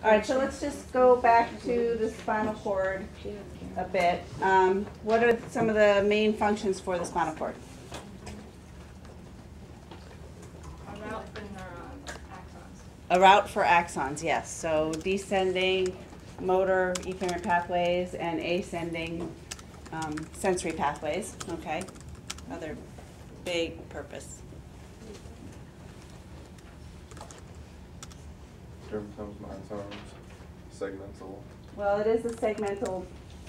All right, so let's just go back to the spinal cord a bit. What are some of the main functions for the spinal cord? A route for axons. A route for axons, yes. So descending motor efferent pathways and ascending sensory pathways. Okay, other big purpose. Segmental. Well, it is a segmental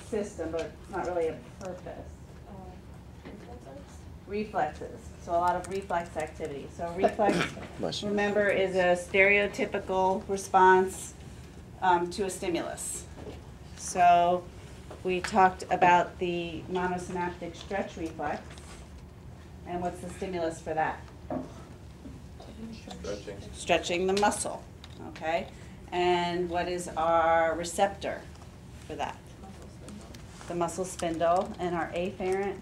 system, but it's not really a purpose. Reflexes. So a lot of reflex activity. So reflex, remember, is a stereotypical response to a stimulus. So we talked about the monosynaptic stretch reflex. And what's the stimulus for that? Stretching the muscle. Okay. And what is our receptor for that? The muscle spindle. And our afferent,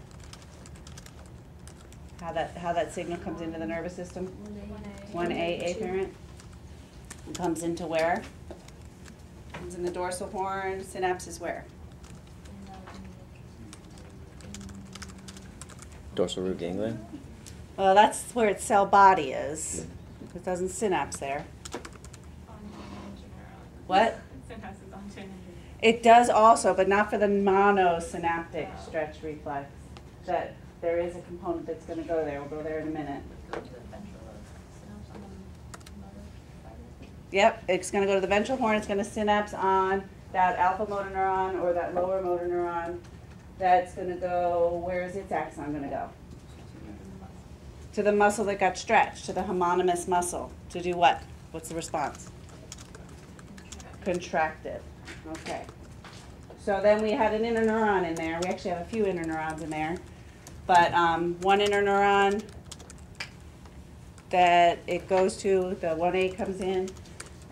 how that signal comes into the nervous system? 1A afferent. It comes into where? Comes in the dorsal horn. Synapse is where? Dorsal root ganglion? Well, that's where its cell body is. It doesn't synapse there. What? Synapses onto an It does also, but not for the monosynaptic stretch reflex. That there is a component that's going to go there. We'll go there in a minute. Yep, it's going to go to the ventral horn. It's going to synapse on that alpha motor neuron or that lower motor neuron. That's going to go, where is its axon going to go? To the muscle that got stretched, to the homonymous muscle. To do what? What's the response? Contracted. Okay. So then we had an interneuron in there. We actually have a few interneurons in there. But one interneuron that it goes to, the 1A comes in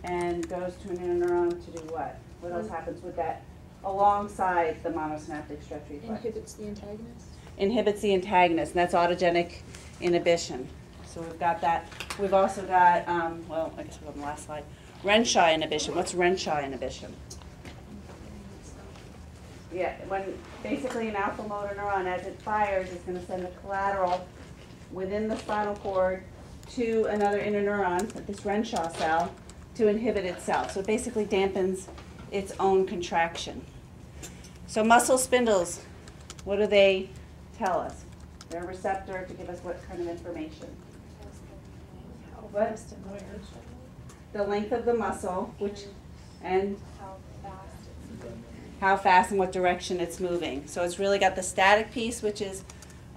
and goes to an interneuron to do what? What else happens with that alongside the monosynaptic stretch reflex? Inhibits the antagonist? Inhibits the antagonist, and that's autogenic inhibition. So we've got that. We've also got, well, I guess we're on the last slide. Renshaw inhibition. What's Renshaw inhibition? Yeah, when basically an alpha motor neuron, as it fires, is going to send a collateral within the spinal cord to another interneuron, this Renshaw cell, to inhibit itself. So it basically dampens its own contraction. So muscle spindles, what do they tell us? They're a receptor to give us what kind of information? What? The length of the muscle, which, and how fast and what direction it's moving. So it's really got the static piece, which is,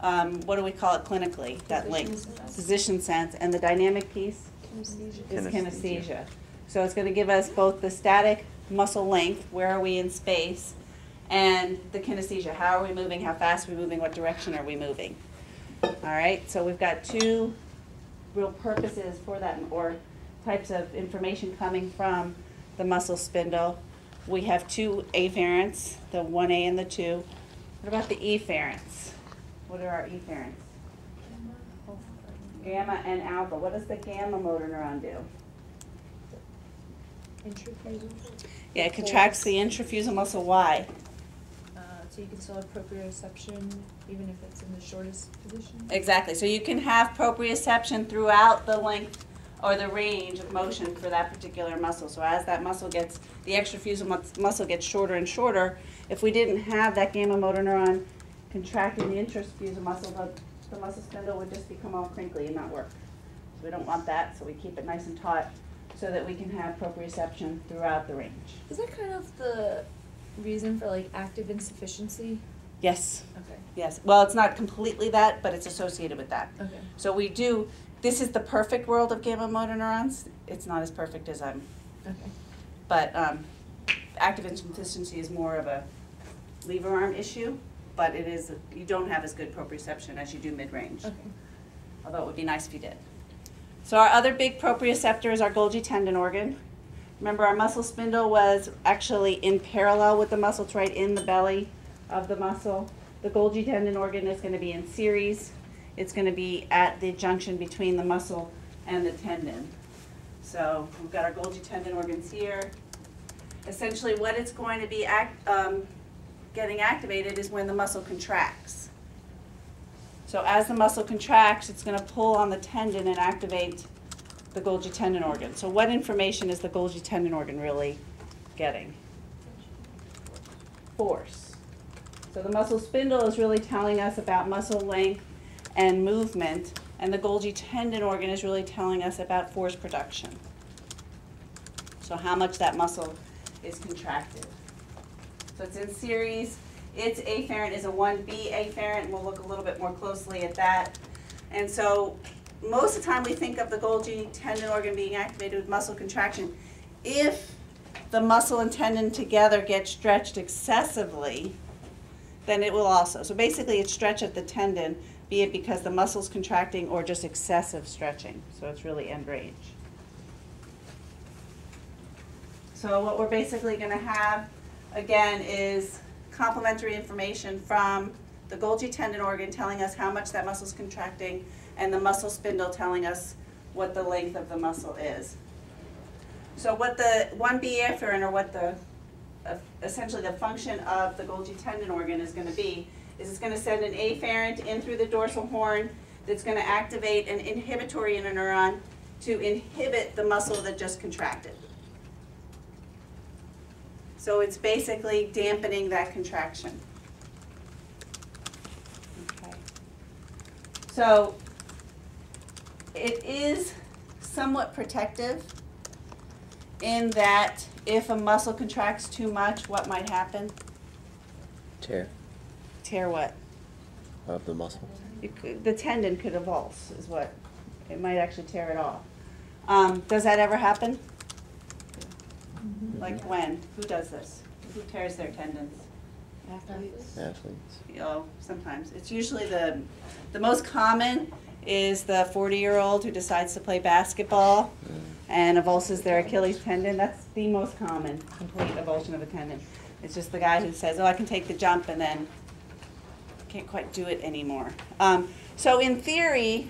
what do we call it clinically? That link, position sense, and the dynamic piece is kinesthesia. So it's going to give us both the static muscle length, where are we in space, and the kinesthesia, how are we moving, how fast are we moving, what direction are we moving. All right, so we've got two real purposes for that, or types of information coming from the muscle spindle. We have two afferents, the 1A and the 2. What about the efferents? What are our efferents? Gamma and alpha. What does the gamma motor neuron do? Intrafusal. Yeah, it contracts the intrafusal muscle. Why? So you can still have proprioception even if it's in the shortest position? Exactly. So you can have proprioception throughout the length or the range of motion for that particular muscle. So as that muscle gets, the extrafusal muscle gets shorter and shorter, if we didn't have that gamma motor neuron contracting the intrafusal muscle, the muscle spindle would just become all crinkly and not work. So we don't want that, so we keep it nice and taut so that we can have proprioception throughout the range. Is that kind of the reason for like active insufficiency? Yes. Okay. Yes. Well, it's not completely that, but it's associated with that. Okay. So we do, this is the perfect world of gamma motor neurons. It's not as perfect as I'm. Okay. But active insufficiency is more of a lever arm issue, but it is, you don't have as good proprioception as you do mid-range. Okay. Although it would be nice if you did. So our other big proprioceptor is our Golgi tendon organ. Remember, our muscle spindle was actually in parallel with the muscle. It's right in the belly of the muscle. The Golgi tendon organ is going to be in series. It's going to be at the junction between the muscle and the tendon. So we've got our Golgi tendon organs here, essentially what it's going to be getting activated is when the muscle contracts. So as the muscle contracts, it's going to pull on the tendon and activate the Golgi tendon organ. So what information is the Golgi tendon organ really getting? Force. So the muscle spindle is really telling us about muscle length and movement, and the Golgi tendon organ is really telling us about force production. So how much that muscle is contracted. So it's in series. Its afferent is a 1B afferent, and we'll look a little bit more closely at that. And so most of the time we think of the Golgi tendon organ being activated with muscle contraction. If the muscle and tendon together get stretched excessively, then it will also. So basically it's stretch at the tendon, be it because the muscle's contracting or just excessive stretching. So it's really end range. So what we're basically going to have, again, is complementary information from the Golgi tendon organ telling us how much that muscle's contracting, and the muscle spindle telling us what the length of the muscle is. So what the 1B afferent, or what the essentially the function of the Golgi tendon organ is going to be, is it's going to send an afferent in through the dorsal horn that's going to activate an inhibitory interneuron to inhibit the muscle that just contracted. So it's basically dampening that contraction. Okay. So it is somewhat protective in that if a muscle contracts too much, what might happen? Tear Tear what? of the muscle. The tendon could avulse, is what. It might actually tear it off. Does that ever happen? Like when? Who does this? Who tears their tendons? Athletes. Athletes. Sometimes. It's usually the most common is the 40-year-old who decides to play basketball and avulses their Achilles tendon. That's the most common complete avulsion of a tendon. It's just the guy who says, oh, I can take the jump, and then can't quite do it anymore. So in theory,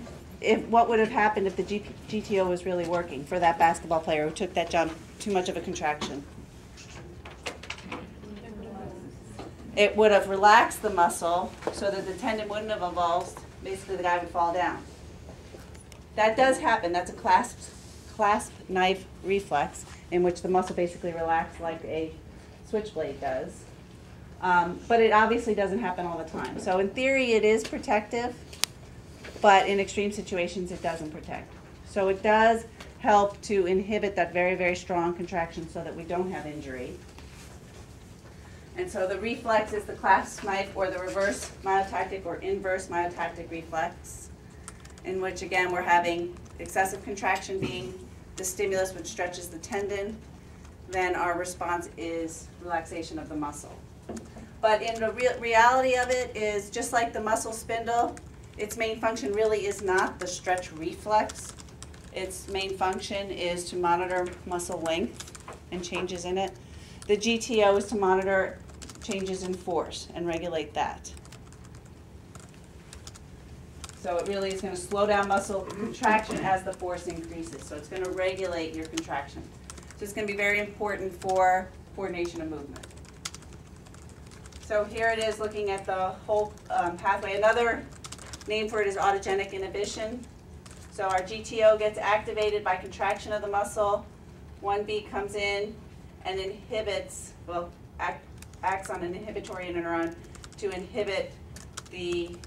what would have happened if the GTO was really working for that basketball player who took that jump, too much of a contraction? It would have relaxed the muscle so that the tendon wouldn't have avulsed. Basically, the guy would fall down. That does happen. That's a clasp knife reflex in which the muscle basically relaxes like a switchblade does. But it obviously doesn't happen all the time. So in theory, it is protective, but in extreme situations, it doesn't protect. So it does help to inhibit that very, very strong contraction so that we don't have injury. And so the reflex is the clasp knife, or the reverse myotactic or inverse myotactic reflex, in which, again, we're having excessive contraction being the stimulus which stretches the tendon. Then our response is relaxation of the muscle. But in the reality of it is, just like the muscle spindle, its main function really is not the stretch reflex. Its main function is to monitor muscle length and changes in it. The GTO is to monitor changes in force and regulate that. So it really is going to slow down muscle contraction as the force increases. So it's going to regulate your contraction. So it's going to be very important for coordination of movement. So here it is looking at the whole pathway. Another name for it is autogenic inhibition. So our GTO gets activated by contraction of the muscle. 1B comes in and inhibits, well, acts on an inhibitory interneuron to inhibit the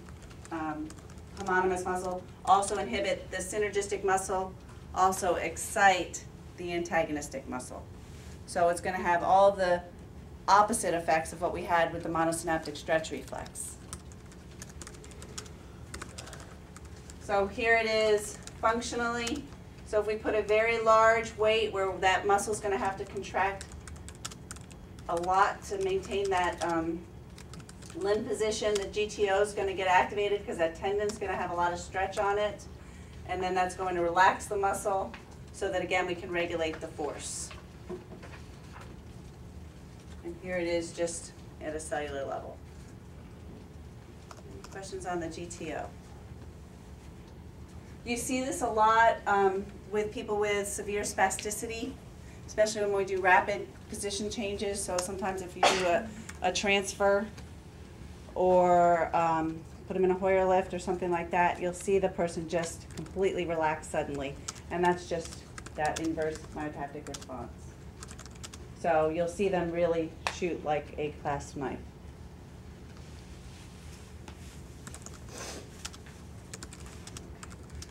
homonymous muscle, also inhibit the synergistic muscle, also excite the antagonistic muscle. So it's going to have all of the opposite effects of what we had with the monosynaptic stretch reflex. So here it is functionally. So if we put a very large weight where that muscle is going to have to contract a lot to maintain that limb position, the GTO is going to get activated because that tendon is going to have a lot of stretch on it. And then that's going to relax the muscle so that, again, we can regulate the force. And here it is just at a cellular level. Any questions on the GTO? You see this a lot with people with severe spasticity. especially when we do rapid position changes. So sometimes if you do a transfer or put them in a Hoyer lift or something like that, you'll see the person just completely relax suddenly. And that's just that inverse myotactic response. So you'll see them really shoot like a clasp knife.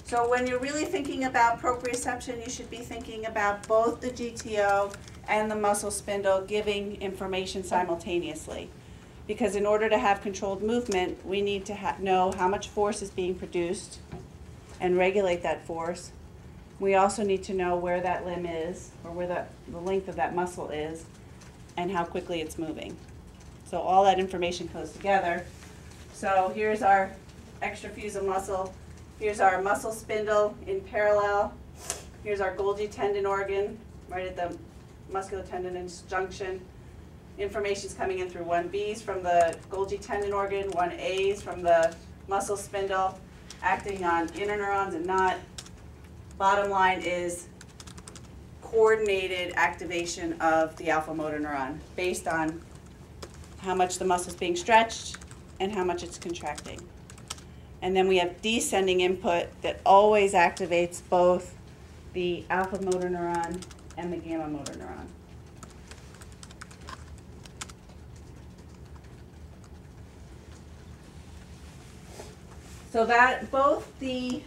So when you're really thinking about proprioception, you should be thinking about both the GTO and the muscle spindle giving information simultaneously. Because in order to have controlled movement, we need to know how much force is being produced and regulate that force. We also need to know where that limb is, or where the length of that muscle is, and how quickly it's moving. So all that information goes together. So here's our extrafusal muscle. Here's our muscle spindle in parallel. Here's our Golgi tendon organ, right at the musculotendinous junction. Information's coming in through 1Bs from the Golgi tendon organ, 1As from the muscle spindle, acting on interneurons and not. Bottom line is coordinated activation of the alpha motor neuron based on how much the muscle's being stretched and how much it's contracting. And then we have descending input that always activates both the alpha motor neuron and the gamma motor neuron. So that both the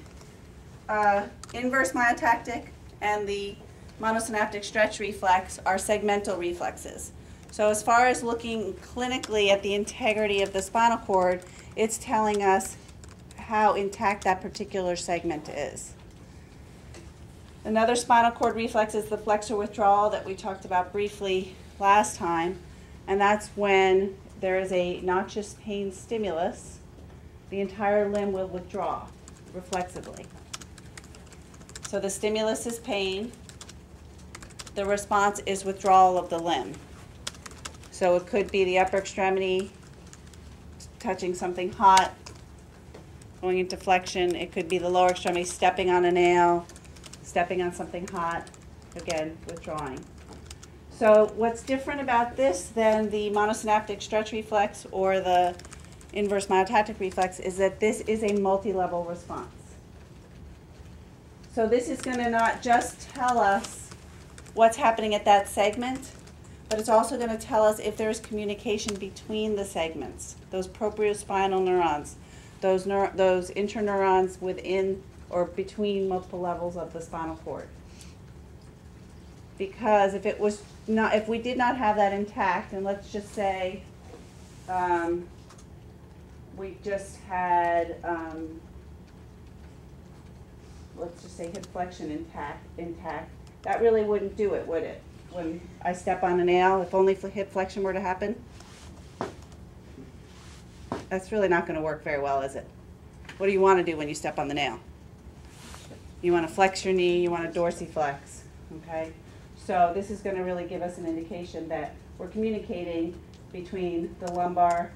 inverse myotactic and the monosynaptic stretch reflex are segmental reflexes. So as far as looking clinically at the integrity of the spinal cord, it's telling us how intact that particular segment is. Another spinal cord reflex is the flexor withdrawal that we talked about briefly last time, and that's when there is a noxious pain stimulus, the entire limb will withdraw reflexively. So the stimulus is pain, the response is withdrawal of the limb. So it could be the upper extremity touching something hot, going into flexion. It could be the lower extremity stepping on a nail, stepping on something hot, again, withdrawing. So what's different about this than the monosynaptic stretch reflex or the inverse myotactic reflex is that this is a multi-level response. So this is going to not just tell us what's happening at that segment, but it's also going to tell us if there's communication between the segments, those propriospinal neurons, those interneurons within or between multiple levels of the spinal cord. Because if we did not have that intact, and let's just say we just had, let's just say hip flexion intact, that really wouldn't do it, would it? When I step on a nail, if only hip flexion were to happen, that's really not going to work very well, is it? What do you want to do when you step on the nail? You want to flex your knee, you want to dorsiflex, okay? So this is going to really give us an indication that we're communicating between the lumbar,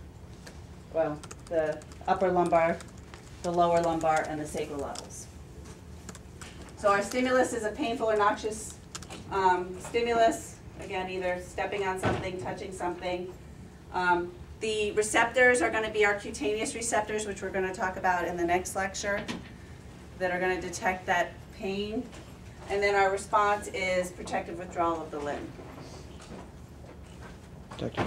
well, the upper lumbar, the lower lumbar, and the sacral levels. So our stimulus is a painful or noxious stimulus, again, either stepping on something, touching something. The receptors are going to be our cutaneous receptors, which we're going to talk about in the next lecture, that are going to detect that pain. And then our response is protective withdrawal of the limb. Dr.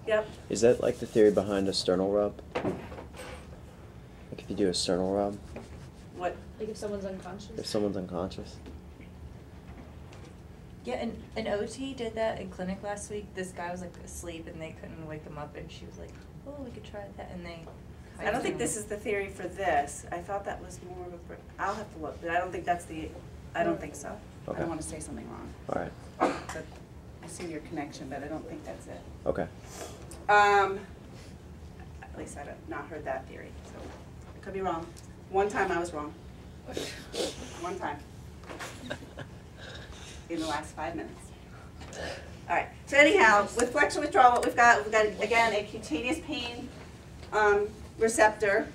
Yep. Is that like the theory behind a sternal rub? Like if you do a sternal rub? What? Like if someone's unconscious? If someone's unconscious? Yeah, an OT did that in clinic last week. This guy was like asleep and they couldn't wake him up, and she was like, "Oh, we could try that." And they. I don't think this is the theory for this. I thought that was more of a. I'll have to look, but I don't think that's the. I don't think so. I Okay. don't want to say something wrong. All right. But I see your connection, but I don't think that's it. Okay. At least I've not heard that theory, so I could be wrong. One time I was wrong. One time. In the last 5 minutes. All right. So anyhow, with flexor withdrawal, what we've got again a cutaneous pain receptor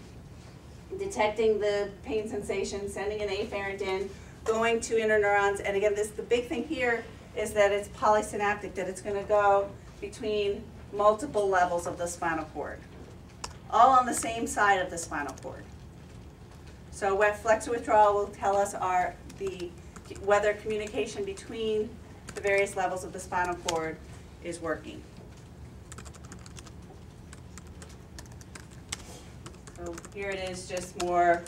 detecting the pain sensation, sending an afferent in, going to interneurons, and again, the big thing here is that it's polysynaptic, that it's going to go between multiple levels of the spinal cord, all on the same side of the spinal cord. So what flexor withdrawal will tell us are whether communication between the various levels of the spinal cord is working. So here it is, just more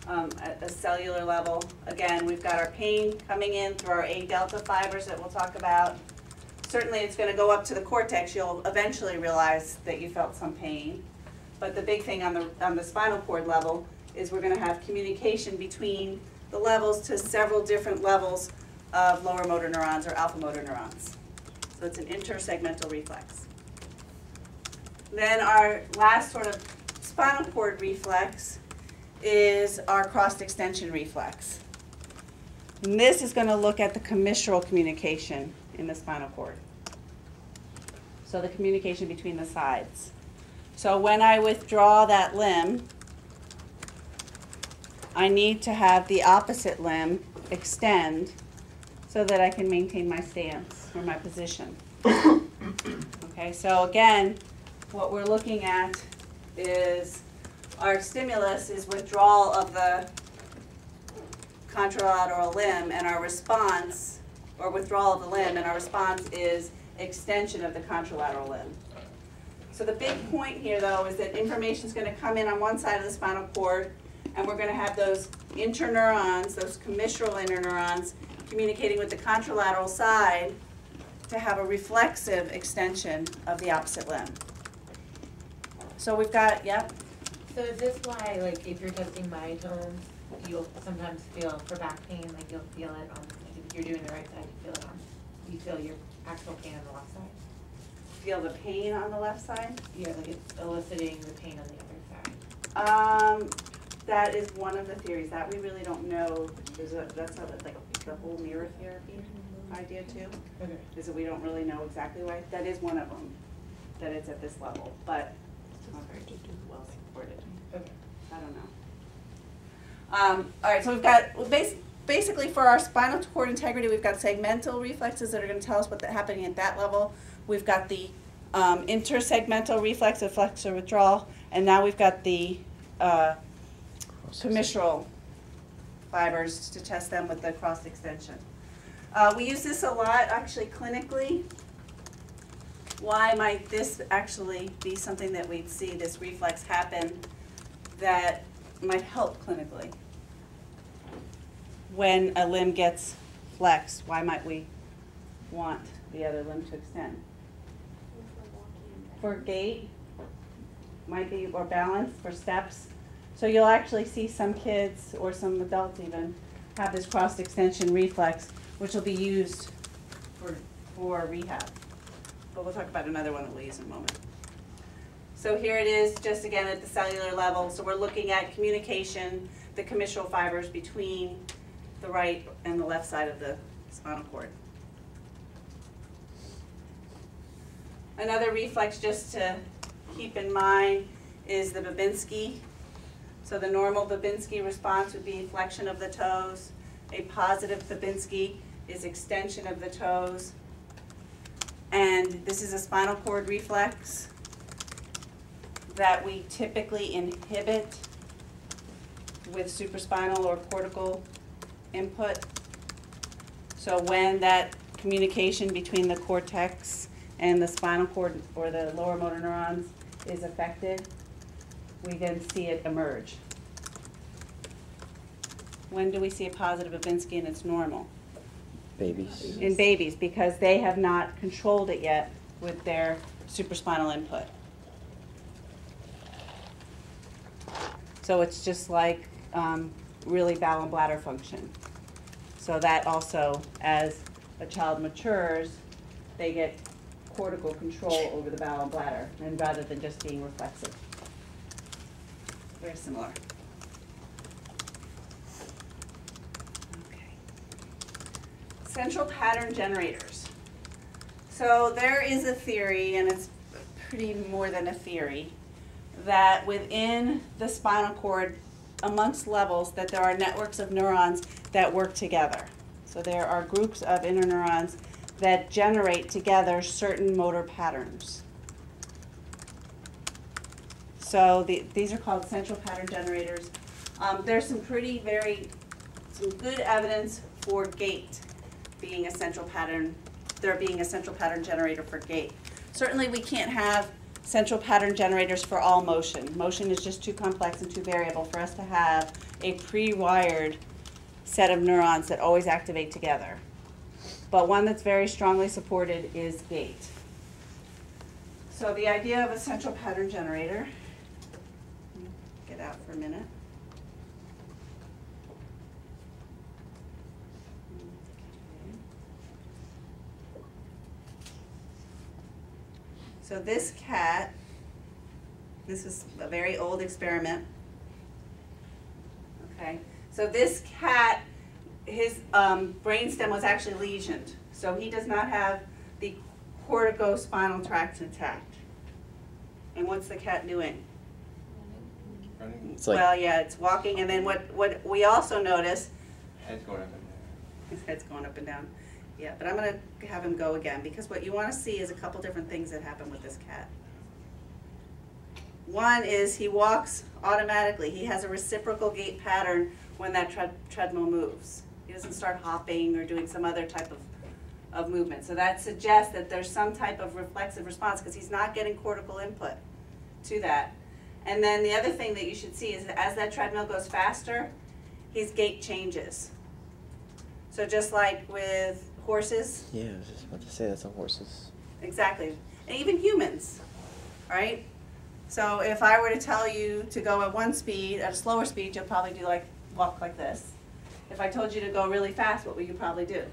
at a cellular level. Again, we've got our pain coming in through our A delta fibers that we'll talk about. Certainly it's going to go up to the cortex. You'll eventually realize that you felt some pain. But the big thing on the spinal cord level is we're going to have communication between the levels to several different levels of lower motor neurons or alpha motor neurons. So it's an intersegmental reflex. Then our last sort of spinal cord reflex is our cross extension reflex. And this is going to look at the commissural communication in the spinal cord. So the communication between the sides. So when I withdraw that limb, I need to have the opposite limb extend so that I can maintain my stance or my position. Okay, so again, what we're looking at is our stimulus is withdrawal of the contralateral limb, and our response, or withdrawal of the limb, and our response is extension of the contralateral limb. So the big point here, though, is that information is going to come in on one side of the spinal cord, and we're going to have those interneurons, those commissural interneurons, communicating with the contralateral side to have a reflexive extension of the opposite limb. So we've got, yep. So is this why, like, if you're testing myotones, you'll sometimes feel, for back pain, like you'll feel it on, like if you're doing the right side, you feel it on, you feel your actual pain on the left side? Feel the pain on the left side? Yeah, like it's eliciting the pain on the other side. That is one of the theories. That we really don't know. That's like the whole mirror therapy idea too. Okay. Is that we don't really know exactly why. That is one of them, that it's at this level, but it's not very well supported. Okay. I don't know. All right, so we've got basically for our spinal cord integrity, we've got segmental reflexes that are going to tell us what's happening at that level. We've got the intersegmental reflex of flexor withdrawal, and now we've got the commissural fibers to test them with the cross extension. We use this a lot actually clinically. Why might this actually be something that we'd see this reflex happen that might help clinically? When a limb gets flexed, why might we want the other limb to extend? For gait, might be, or balance, for steps. So you'll actually see some kids, or some adults even, have this cross extension reflex, which will be used for rehab. But we'll talk about another one that we'll use in a moment. So here it is, just again at the cellular level. So we're looking at communication, the commissural fibers between the right and the left side of the spinal cord. Another reflex just to keep in mind is the Babinski. So the normal Babinski response would be flexion of the toes. A positive Babinski is extension of the toes. And this is a spinal cord reflex that we typically inhibit with supraspinal or cortical input. So when that communication between the cortex and the spinal cord or the lower motor neurons is affected, we then see it emerge. When do we see a positive Babinski and it's normal? Babies. In babies, because they have not controlled it yet with their supraspinal input. So it's just like really bowel and bladder function. So that also, as a child matures, they get cortical control over the bowel and bladder, and rather than just being reflexive. Very similar. Okay. Central pattern generators. So there is a theory, and it's pretty more than a theory, that within the spinal cord, amongst levels, that there are networks of neurons that work together. So there are groups of interneurons that generate together certain motor patterns. So these are called central pattern generators. There's some some good evidence for gait being a central pattern, there being a central pattern generator for gait. Certainly we can't have central pattern generators for all motion. Motion is just too complex and too variable for us to have a pre-wired set of neurons that always activate together. But one that's very strongly supported is gait. So the idea of a central pattern generator, get out for a minute. So this cat, this is a very old experiment. Okay, so this cat, his brainstem was actually lesioned. So he does not have the corticospinal tract intact. And what's the cat doing? Running. It's like, Well, yeah, it's walking, and then what we also notice, Head's going up and down. his head's going up and down. Yeah, but I'm going to have him go again, because what you want to see is a couple different things that happen with this cat. One is he walks automatically. He has a reciprocal gait pattern when that treadmill moves. He doesn't start hopping or doing some other type of movement. So that suggests that there's some type of reflexive response, because he's not getting cortical input to that. And then the other thing that you should see is that as that treadmill goes faster, his gait changes. So just like with horses, yeah, I was just about to say that's on horses. exactly, and even humans, right? So if I were to tell you to go at one speed, at a slower speed, you'll probably do walk like this. If I told you to go really fast, what would you probably do?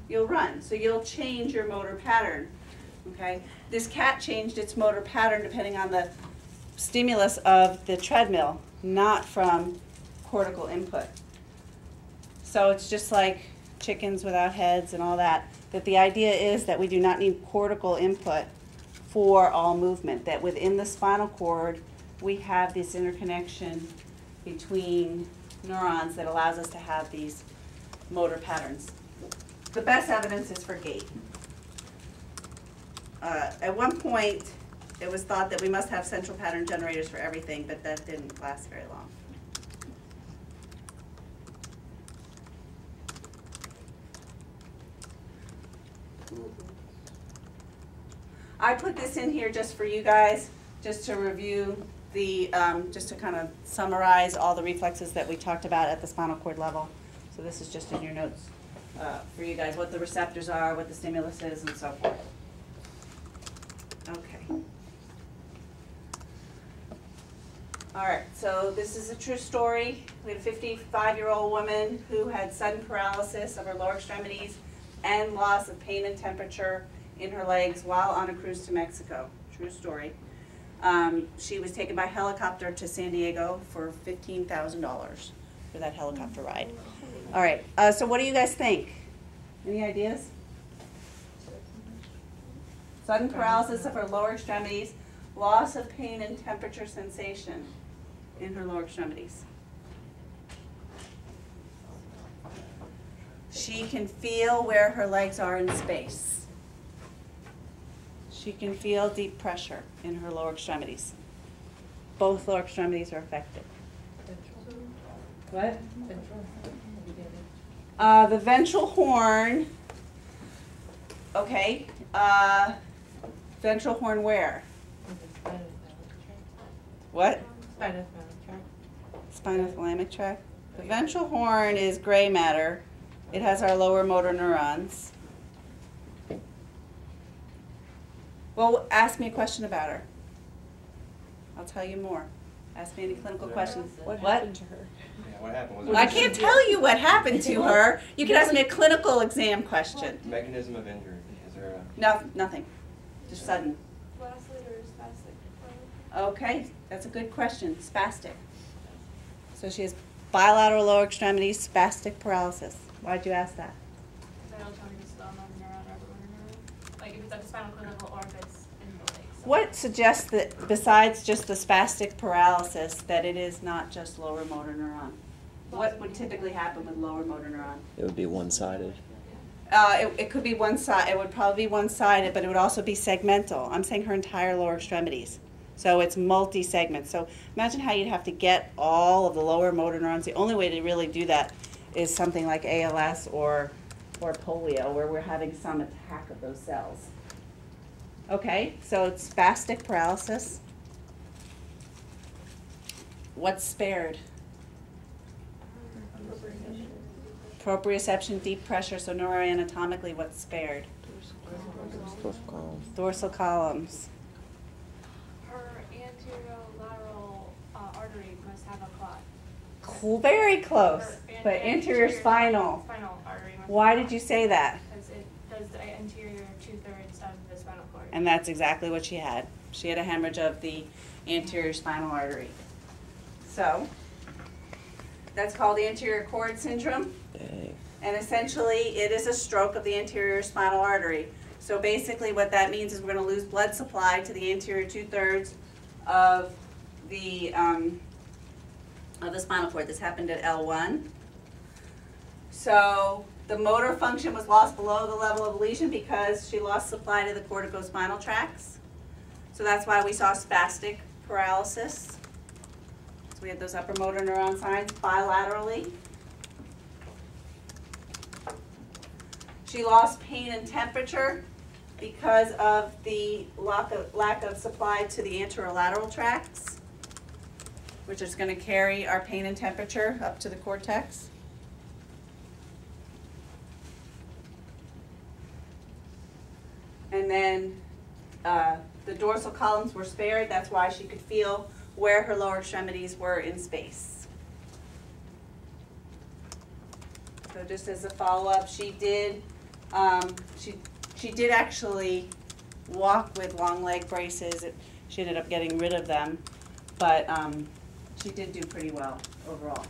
You'll run. So you'll change your motor pattern, okay? This cat changed its motor pattern depending on the stimulus of the treadmill, not from cortical input. So it's just like chickens without heads and all that, that the idea is that we do not need cortical input for all movement, that within the spinal cord we have this interconnection between neurons that allows us to have these motor patterns. The best evidence is for gait. At one point it was thought that we must have central pattern generators for everything, but that didn't last very long. I put this in here just for you guys, just to review the, just to kind of summarize all the reflexes that we talked about at the spinal cord level. So this is just in your notes for you guys, what the receptors are, what the stimulus is, and so forth. Okay. All right, so this is a true story. We had a 55-year-old woman who had sudden paralysis of her lower extremities and loss of pain and temperature in her legs while on a cruise to Mexico. True story. She was taken by helicopter to San Diego for $15,000 for that helicopter ride. All right, so what do you guys think? Any ideas? Sudden paralysis of her lower extremities, loss of pain and temperature sensation in her lower extremities. She can feel where her legs are in space. She can feel deep pressure in her lower extremities. Both lower extremities are affected. What? The ventral horn, okay, ventral horn where? What? Spinothalamic tract. The ventral horn is gray matter. It has our lower motor neurons. Well, ask me a question about her. I'll tell you more. Ask me any clinical questions. What happened to her? Yeah, what happened? Was I can't tell you what happened to her. You can ask me a clinical exam question. Mechanism of injury. Is there a... No, nothing. Just sudden. Flaccid or spastic? Okay, that's a good question. Spastic. So she has bilateral lower extremity spastic paralysis. Why'd you ask that? Because I don't tell me to slow motor neuron or motor neuron. Like if it's at the spinal cord level or if it's in the legs. What suggests that besides just the spastic paralysis that it is not just lower motor neuron? what would typically happen with lower motor neuron? It would be one-sided. It could be one side, it would probably be one-sided, but it would also be segmental. I'm saying her entire lower extremities. So it's multi-segment. So imagine how you'd have to get all of the lower motor neurons. The only way to really do that is something like ALS or polio, where we're having some attack of those cells. Okay, so it's spastic paralysis. What's spared? Proprioception, deep pressure. So neuroanatomically, what's spared? Dorsal column. Dorsal columns. Her anterolateral artery must have a clot. Very close, Her but anterior spinal. Spinal artery must Why have a did you clot, say that? because it does the anterior 2/3 of the spinal cord. And that's exactly what she had. She had a hemorrhage of the anterior spinal artery. So, that's called anterior cord syndrome. Dang. And essentially, it is a stroke of the anterior spinal artery. So basically what that means is we're going to lose blood supply to the anterior 2/3 of the spinal cord. This happened at L1. So the motor function was lost below the level of lesion because she lost supply to the corticospinal tracts. So that's why we saw spastic paralysis. So we had those upper motor neuron signs bilaterally. She lost pain and temperature because of the lack of supply to the anterolateral tracts, which is going to carry our pain and temperature up to the cortex. And then the dorsal columns were spared. That's why she could feel where her lower extremities were in space. So just as a follow-up, she did actually walk with long leg braces. She ended up getting rid of them, but she did do pretty well overall.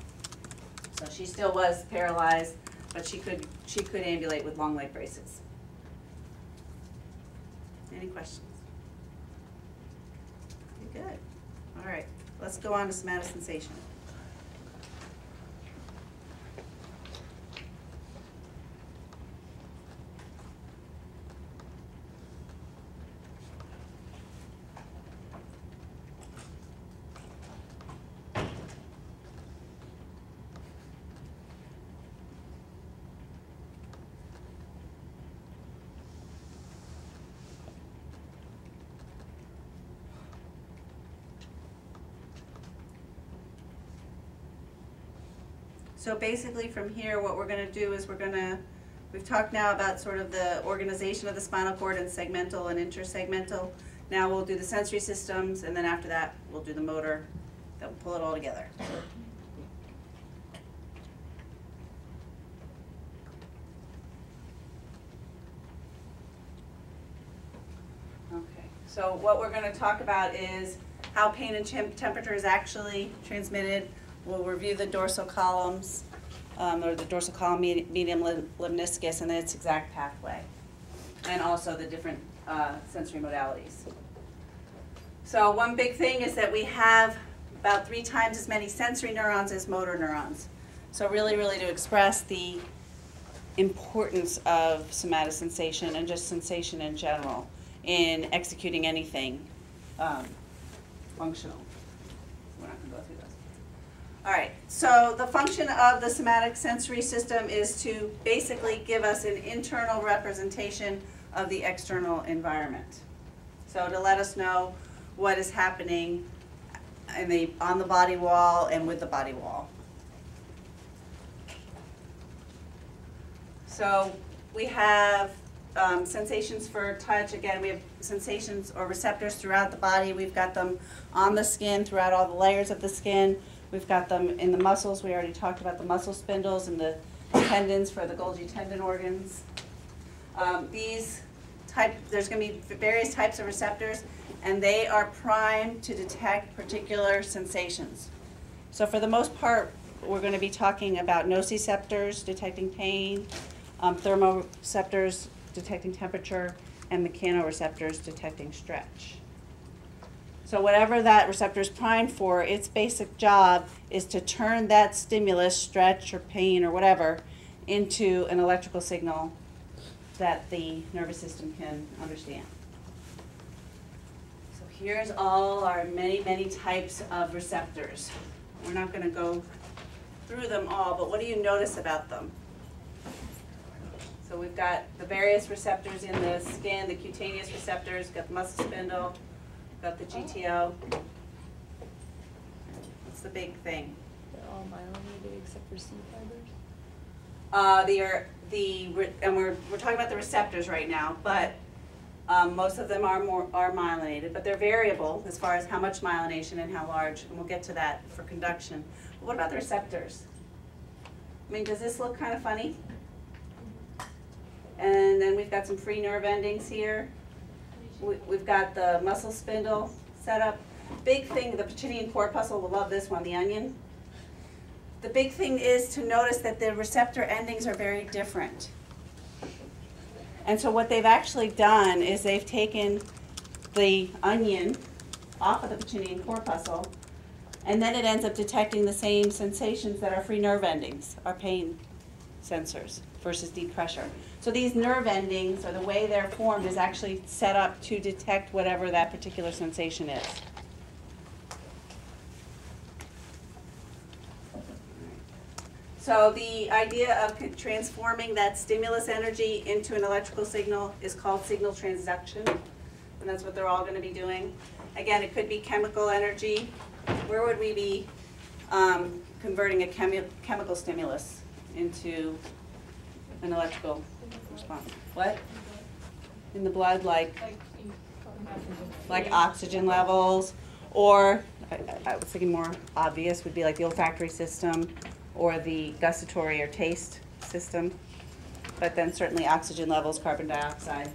So she still was paralyzed, but she could ambulate with long leg braces. Any questions? Okay, good. All right, let's go on to somatosensation. So basically from here, what we're going to do is we've talked now about sort of the organization of the spinal cord and segmental and intersegmental. Now we'll do the sensory systems, and then after that, we'll do the motor. Then we'll pull it all together. Okay, so what we're going to talk about is how pain and temperature is actually transmitted. We'll review the dorsal columns, or the dorsal column medium lemniscus and its exact pathway, and also the different sensory modalities. So one big thing is that we have about 3 times as many sensory neurons as motor neurons. So really to express the importance of somatosensation and just sensation in general in executing anything functional. We're not going to go through those. All right, so the function of the somatic sensory system is to basically give us an internal representation of the external environment. So to let us know what is happening on the body wall and with the body wall. So we have sensations for touch. Again, we have sensations or receptors throughout the body. We've got them on the skin, throughout all the layers of the skin. We've got them in the muscles. We already talked about the muscle spindles and the tendons for the Golgi tendon organs. There's going to be various types of receptors, and they are primed to detect particular sensations. So for the most part, we're going to be talking about nociceptors detecting pain, thermoreceptors detecting temperature, and mechanoreceptors detecting stretch. So whatever that receptor is primed for, its basic job is to turn that stimulus, stretch or pain or whatever, into an electrical signal that the nervous system can understand. So here's all our many, many types of receptors. We're not going to go through them all, but what do you notice about them? So we've got the various receptors in the skin, the cutaneous receptors, got the muscle spindle, got the GTO. What's the big thing? They're all myelinated except for C fibers. And we're talking about the receptors right now, but most of them are myelinated, but they're variable as far as how much myelination and how large, and we'll get to that for conduction. But what about the receptors? I mean, does this look kind of funny? And then we've got some free nerve endings here. We've got the muscle spindle set up. Big thing, the pacinian corpuscle, we'll love this one, the onion. The big thing is to notice that the receptor endings are very different. And so what they've actually done is they've taken the onion off of the pacinian corpuscle, and then it ends up detecting the same sensations that our free nerve endings, our pain sensors, versus deep pressure. So these nerve endings, or the way they're formed, is actually set up to detect whatever that particular sensation is. So the idea of transforming that stimulus energy into an electrical signal is called signal transduction, and that's what they're all going to be doing. Again, it could be chemical energy. Where would we be converting a chemical stimulus into an electrical response? What? In the blood, like oxygen levels, or I was thinking more obvious would be like the olfactory system, or the gustatory or taste system, but then certainly oxygen levels, carbon dioxide,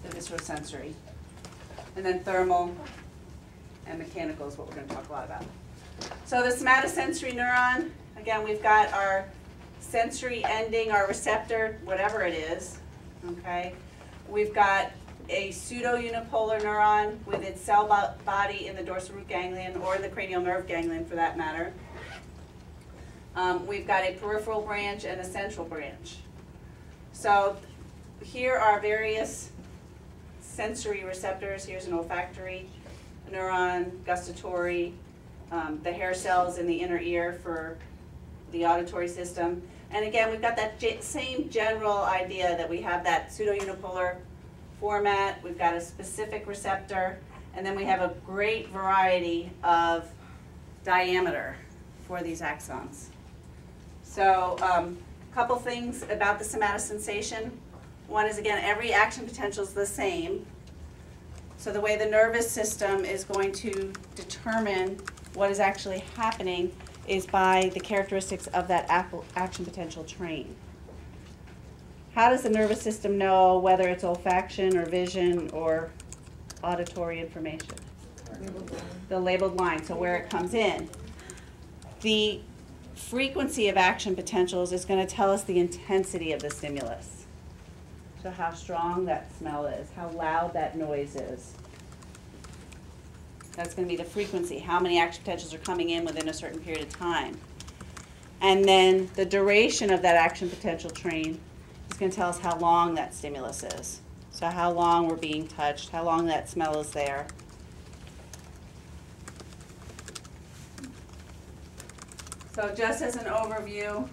the viscerosensory. And then thermal and mechanical is what we're going to talk a lot about. So the somatosensory neuron, again, we've got our sensory ending, our receptor, whatever it is, okay? We've got a pseudo-unipolar neuron with its cell body in the dorsal root ganglion, or in the cranial nerve ganglion for that matter. We've got a peripheral branch and a central branch. So here are various sensory receptors. Here's an olfactory neuron, gustatory, the hair cells in the inner ear for the auditory system. And again, we've got that same general idea that we have that pseudo-unipolar format. We've got a specific receptor, and then we have a great variety of diameter for these axons. So a couple things about the somatosensation. One is, again, every action potential is the same. So the way the nervous system is going to determine what is actually happening is by the characteristics of that action potential train. How does the nervous system know whether it's olfaction or vision or auditory information? The labeled line, so where it comes in. The frequency of action potentials is going to tell us the intensity of the stimulus. So how strong that smell is, how loud that noise is. That's going to be the frequency, how many action potentials are coming in within a certain period of time. And then the duration of that action potential train is going to tell us how long that stimulus is. So how long we're being touched, how long that smell is there. So just as an overview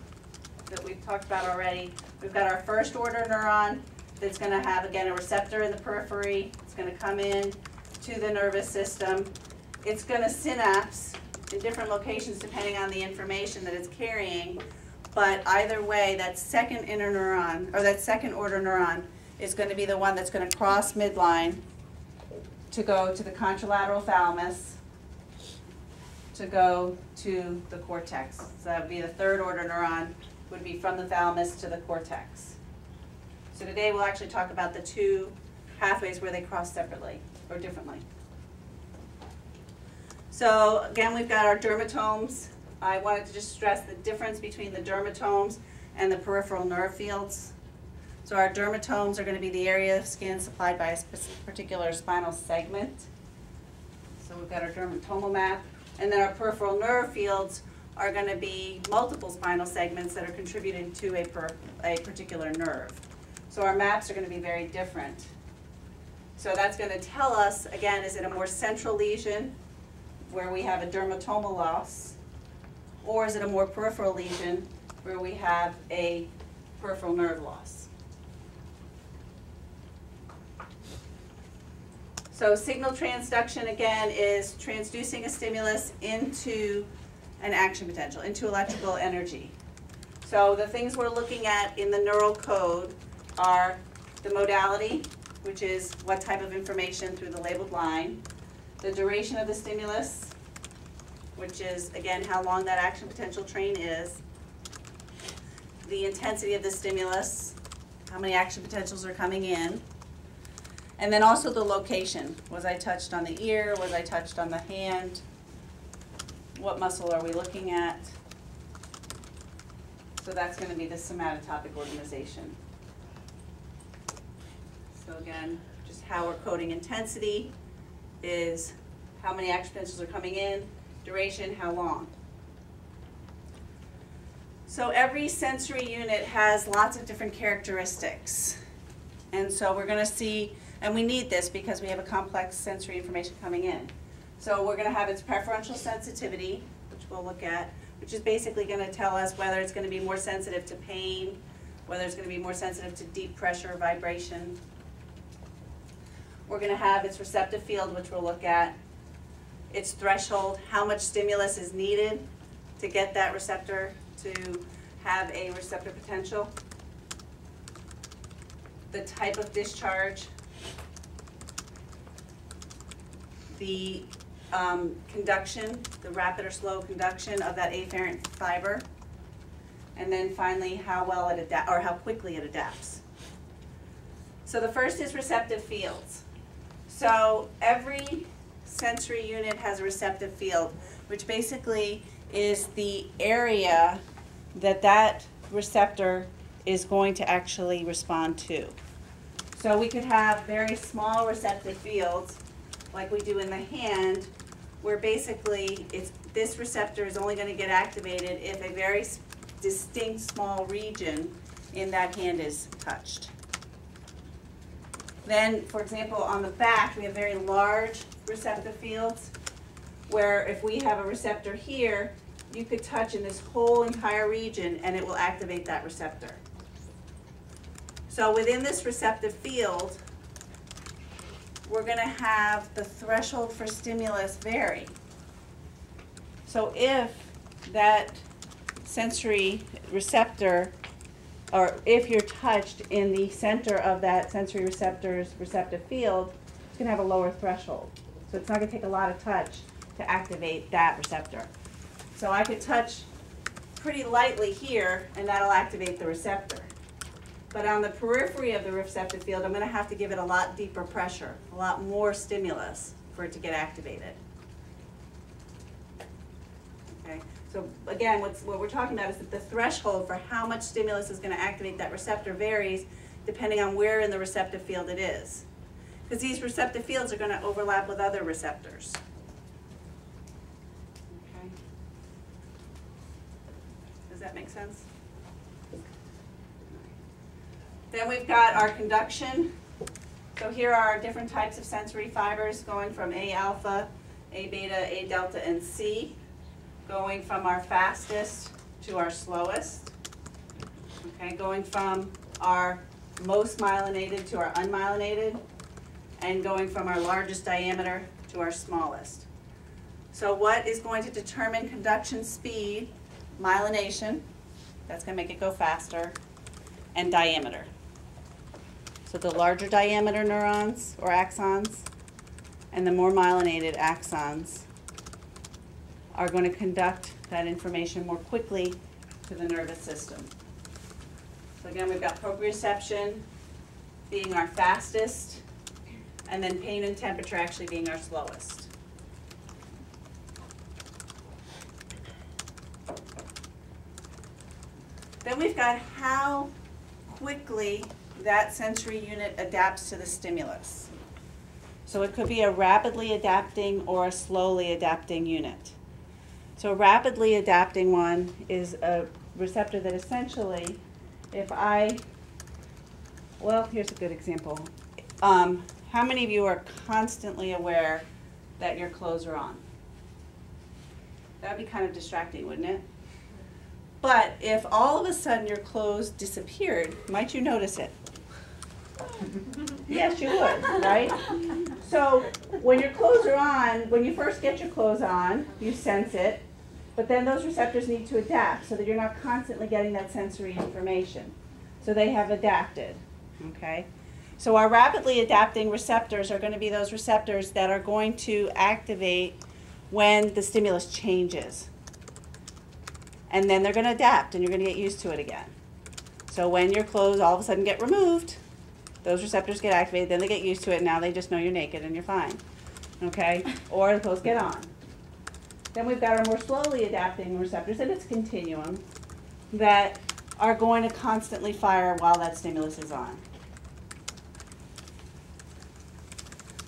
that we've talked about already, we've got our first order neuron that's going to have, again, a receptor in the periphery. It's going to come in to the nervous system. It's going to synapse in different locations depending on the information that it's carrying. But either way, that second inner neuron, or that second order neuron, is going to be the one that's going to cross midline to go to the contralateral thalamus, to go to the cortex. So that would be the third order neuron, would be from the thalamus to the cortex. So today we'll actually talk about the two pathways where they cross separately or differently. So again, we've got our dermatomes. I wanted to just stress the difference between the dermatomes and the peripheral nerve fields. So our dermatomes are going to be the area of skin supplied by a particular spinal segment. So we've got our dermatomal map, and then our peripheral nerve fields are going to be multiple spinal segments that are contributing to a particular nerve. So our maps are going to be very different. So that's going to tell us, again, is it a more central lesion where we have a dermatomal loss, or is it a more peripheral lesion where we have a peripheral nerve loss? So signal transduction, again, is transducing a stimulus into an action potential, into electrical energy. So the things we're looking at in the neural code are the modality, which is what type of information through the labeled line, the duration of the stimulus, which is, again, how long that action potential train is, the intensity of the stimulus, how many action potentials are coming in, and then also the location. Was I touched on the ear? Was I touched on the hand? What muscle are we looking at? So that's going to be the somatotopic organization. So again, just how we're coding intensity is how many action potentials are coming in, duration, how long. So every sensory unit has lots of different characteristics. And so we're going to see, and we need this because we have a complex sensory information coming in. So we're going to have its preferential sensitivity, which we'll look at, which is basically going to tell us whether it's going to be more sensitive to pain, whether it's going to be more sensitive to deep pressure, vibration. We're going to have its receptive field, which we'll look at, its threshold, how much stimulus is needed to get that receptor to have a receptor potential, the type of discharge, the conduction, the rapid or slow conduction of that afferent fiber, and then finally how well it adapts, or how quickly it adapts. So the first is receptive fields. So every sensory unit has a receptive field, which basically is the area that that receptor is going to actually respond to. So we could have very small receptive fields, like we do in the hand, where basically this receptor is only going to get activated if a very distinct small region in that hand is touched. Then, for example, on the back, we have very large receptive fields, where if we have a receptor here, you could touch in this whole entire region and it will activate that receptor. So within this receptive field, we're going to have the threshold for stimulus vary. So if that sensory receptor, or if you're touched in the center of that sensory receptor's receptive field, it's going to have a lower threshold. So it's not going to take a lot of touch to activate that receptor. So I could touch pretty lightly here, and that'll activate the receptor. But on the periphery of the receptive field, I'm going to have to give it a lot deeper pressure, a lot more stimulus for it to get activated. Okay. So again, what we're talking about is that the threshold for how much stimulus is going to activate that receptor varies depending on where in the receptive field it is. Because these receptive fields are going to overlap with other receptors. Okay. Does that make sense? Then we've got our conduction. So here are our different types of sensory fibers going from A alpha, A beta, A delta, and C, going from our fastest to our slowest. Okay, going from our most myelinated to our unmyelinated, and going from our largest diameter to our smallest. So what is going to determine conduction speed? Myelination, that's going to make it go faster, and diameter. So the larger diameter neurons or axons and the more myelinated axons are going to conduct that information more quickly to the nervous system. So again, we've got proprioception being our fastest, and then pain and temperature actually being our slowest. Then we've got how quickly that sensory unit adapts to the stimulus. So it could be a rapidly adapting or a slowly adapting unit. So a rapidly adapting one is a receptor that essentially, if well, here's a good example. How many of you are constantly aware that your clothes are on? That'd be kind of distracting, wouldn't it? But if all of a sudden your clothes disappeared, might you notice it? Yes, you would, right? So when your clothes are on, when you first get your clothes on, you sense it, but then those receptors need to adapt so that you're not constantly getting that sensory information. So they have adapted, okay? So our rapidly adapting receptors are going to be those receptors that are going to activate when the stimulus changes. And then they're going to adapt and you're going to get used to it again. So when your clothes all of a sudden get removed, those receptors get activated, then they get used to it, and now they just know you're naked and you're fine, okay? Or the clothes get on. Then we've got our more slowly adapting receptors, and it's a continuum, that are going to constantly fire while that stimulus is on.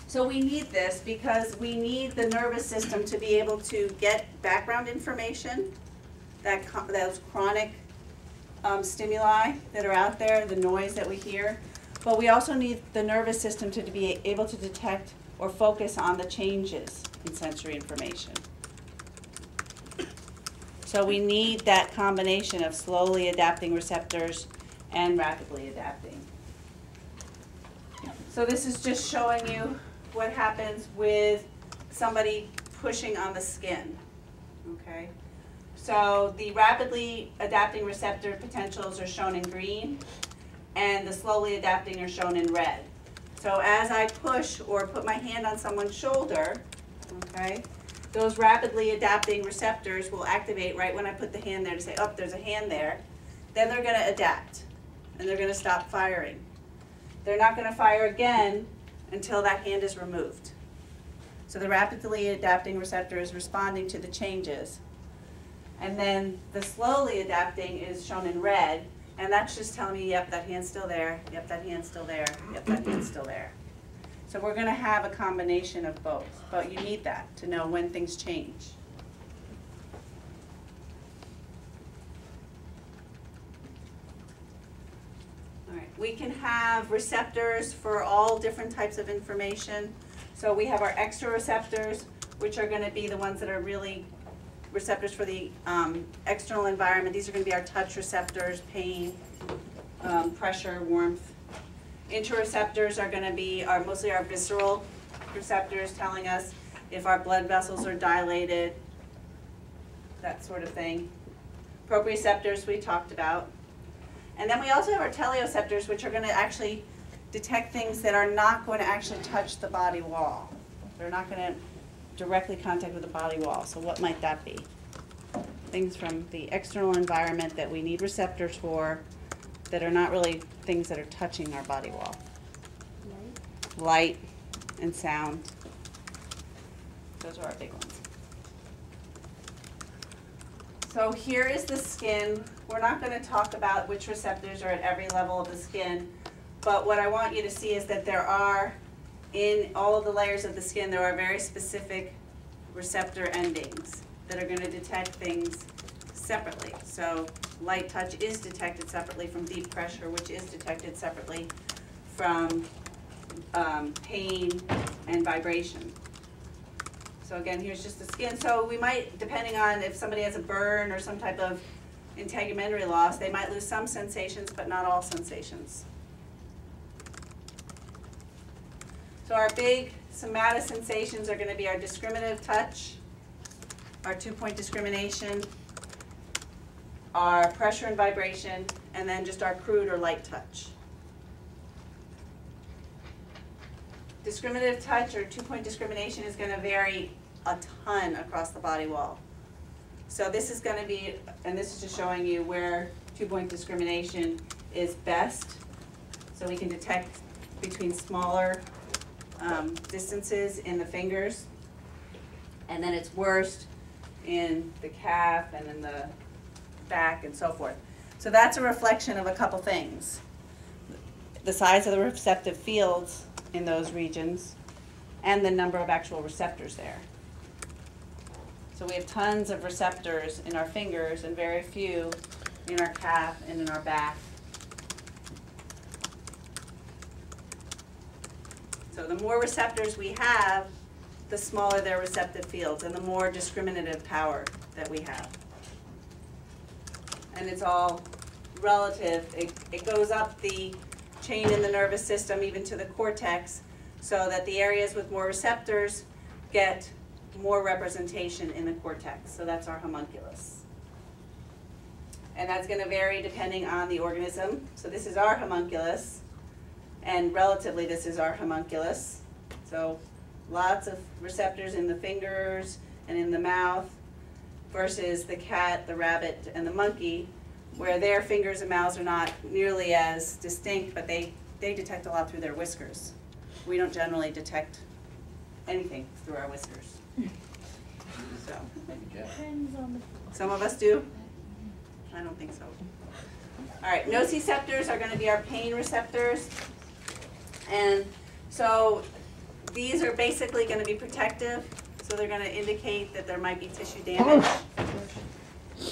So we need this because we need the nervous system to be able to get background information, those chronic stimuli that are out there, the noise that we hear. But we also need the nervous system to be able to detect or focus on the changes in sensory information. So we need that combination of slowly adapting receptors and rapidly adapting. So this is just showing you what happens with somebody pushing on the skin, okay? So the rapidly adapting receptor potentials are shown in green, and the slowly adapting are shown in red. So as I push or put my hand on someone's shoulder, okay, those rapidly adapting receptors will activate right when I put the hand there to say, oh, there's a hand there. Then they're going to adapt, and they're going to stop firing. They're not going to fire again until that hand is removed. So the rapidly adapting receptor is responding to the changes. And then the slowly adapting is shown in red, and that's just telling me, yep, that hand's still there, yep, that hand's still there, yep, that hand's still there. So we're going to have a combination of both, but you need that to know when things change. All right, we can have receptors for all different types of information. So we have our extra receptors, which are going to be the ones that are really receptors for the external environment. These are going to be our touch receptors, pain, pressure, warmth. Interoceptors are going to be mostly our visceral receptors, telling us if our blood vessels are dilated, that sort of thing. Proprioceptors we talked about. And then we also have our teleoceptors, which are going to actually detect things that are not going to actually touch the body wall. They're not going to directly contact with the body wall. So what might that be? Things from the external environment that we need receptors for that are not really things that are touching our body wall. Light and sound. Those are our big ones. So here is the skin. We're not going to talk about which receptors are at every level of the skin, but what I want you to see is that there are, in all of the layers of the skin, there are very specific receptor endings that are going to detect things separately. So light touch is detected separately from deep pressure, which is detected separately from pain and vibration. So again, here's just the skin. So we might, depending on if somebody has a burn or some type of integumentary loss, they might lose some sensations, but not all sensations. So our big somatosensations are going to be our discriminative touch, our 2-point discrimination, our pressure and vibration, and then just our crude or light touch. Discriminative touch or 2-point discrimination is going to vary a ton across the body wall. So this is going to be, and this is just showing you where 2-point discrimination is best. So we can detect between smaller distances in the fingers, and then it's worst in the calf and in the back and so forth. So that's a reflection of a couple things. The size of the receptive fields in those regions, and the number of actual receptors there. So we have tons of receptors in our fingers and very few in our calf and in our back. So the more receptors we have, the smaller their receptive fields and the more discriminative power that we have. And it's all relative. It goes up the chain in the nervous system, even to the cortex, so that the areas with more receptors get more representation in the cortex. So that's our homunculus. And that's going to vary depending on the organism. So this is our homunculus, and relatively this is our homunculus. So lots of receptors in the fingers and in the mouth, versus the cat, the rabbit, and the monkey, where their fingers and mouths are not nearly as distinct, but they detect a lot through their whiskers. We don't generally detect anything through our whiskers. So, some of us do. I don't think so. All right, nociceptors are going to be our pain receptors. And so these are basically going to be protective. So they're going to indicate that there might be tissue damage.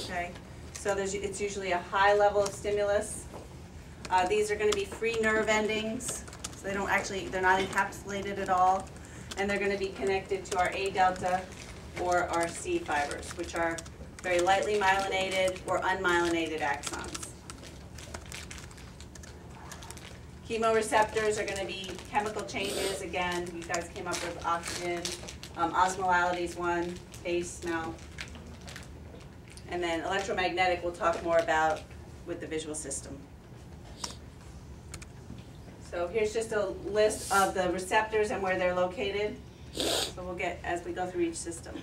Okay, so it's usually a high level of stimulus. These are going to be free nerve endings. So they're not encapsulated at all. And they're going to be connected to our A delta or our C fibers, which are very lightly myelinated or unmyelinated axons. Chemoreceptors are going to be chemical changes. Again, you guys came up with oxygen. Osmolality is one, taste, smell. And then electromagnetic we'll talk more about with the visual system. So here's just a list of the receptors and where they're located. So we'll get as we go through each system.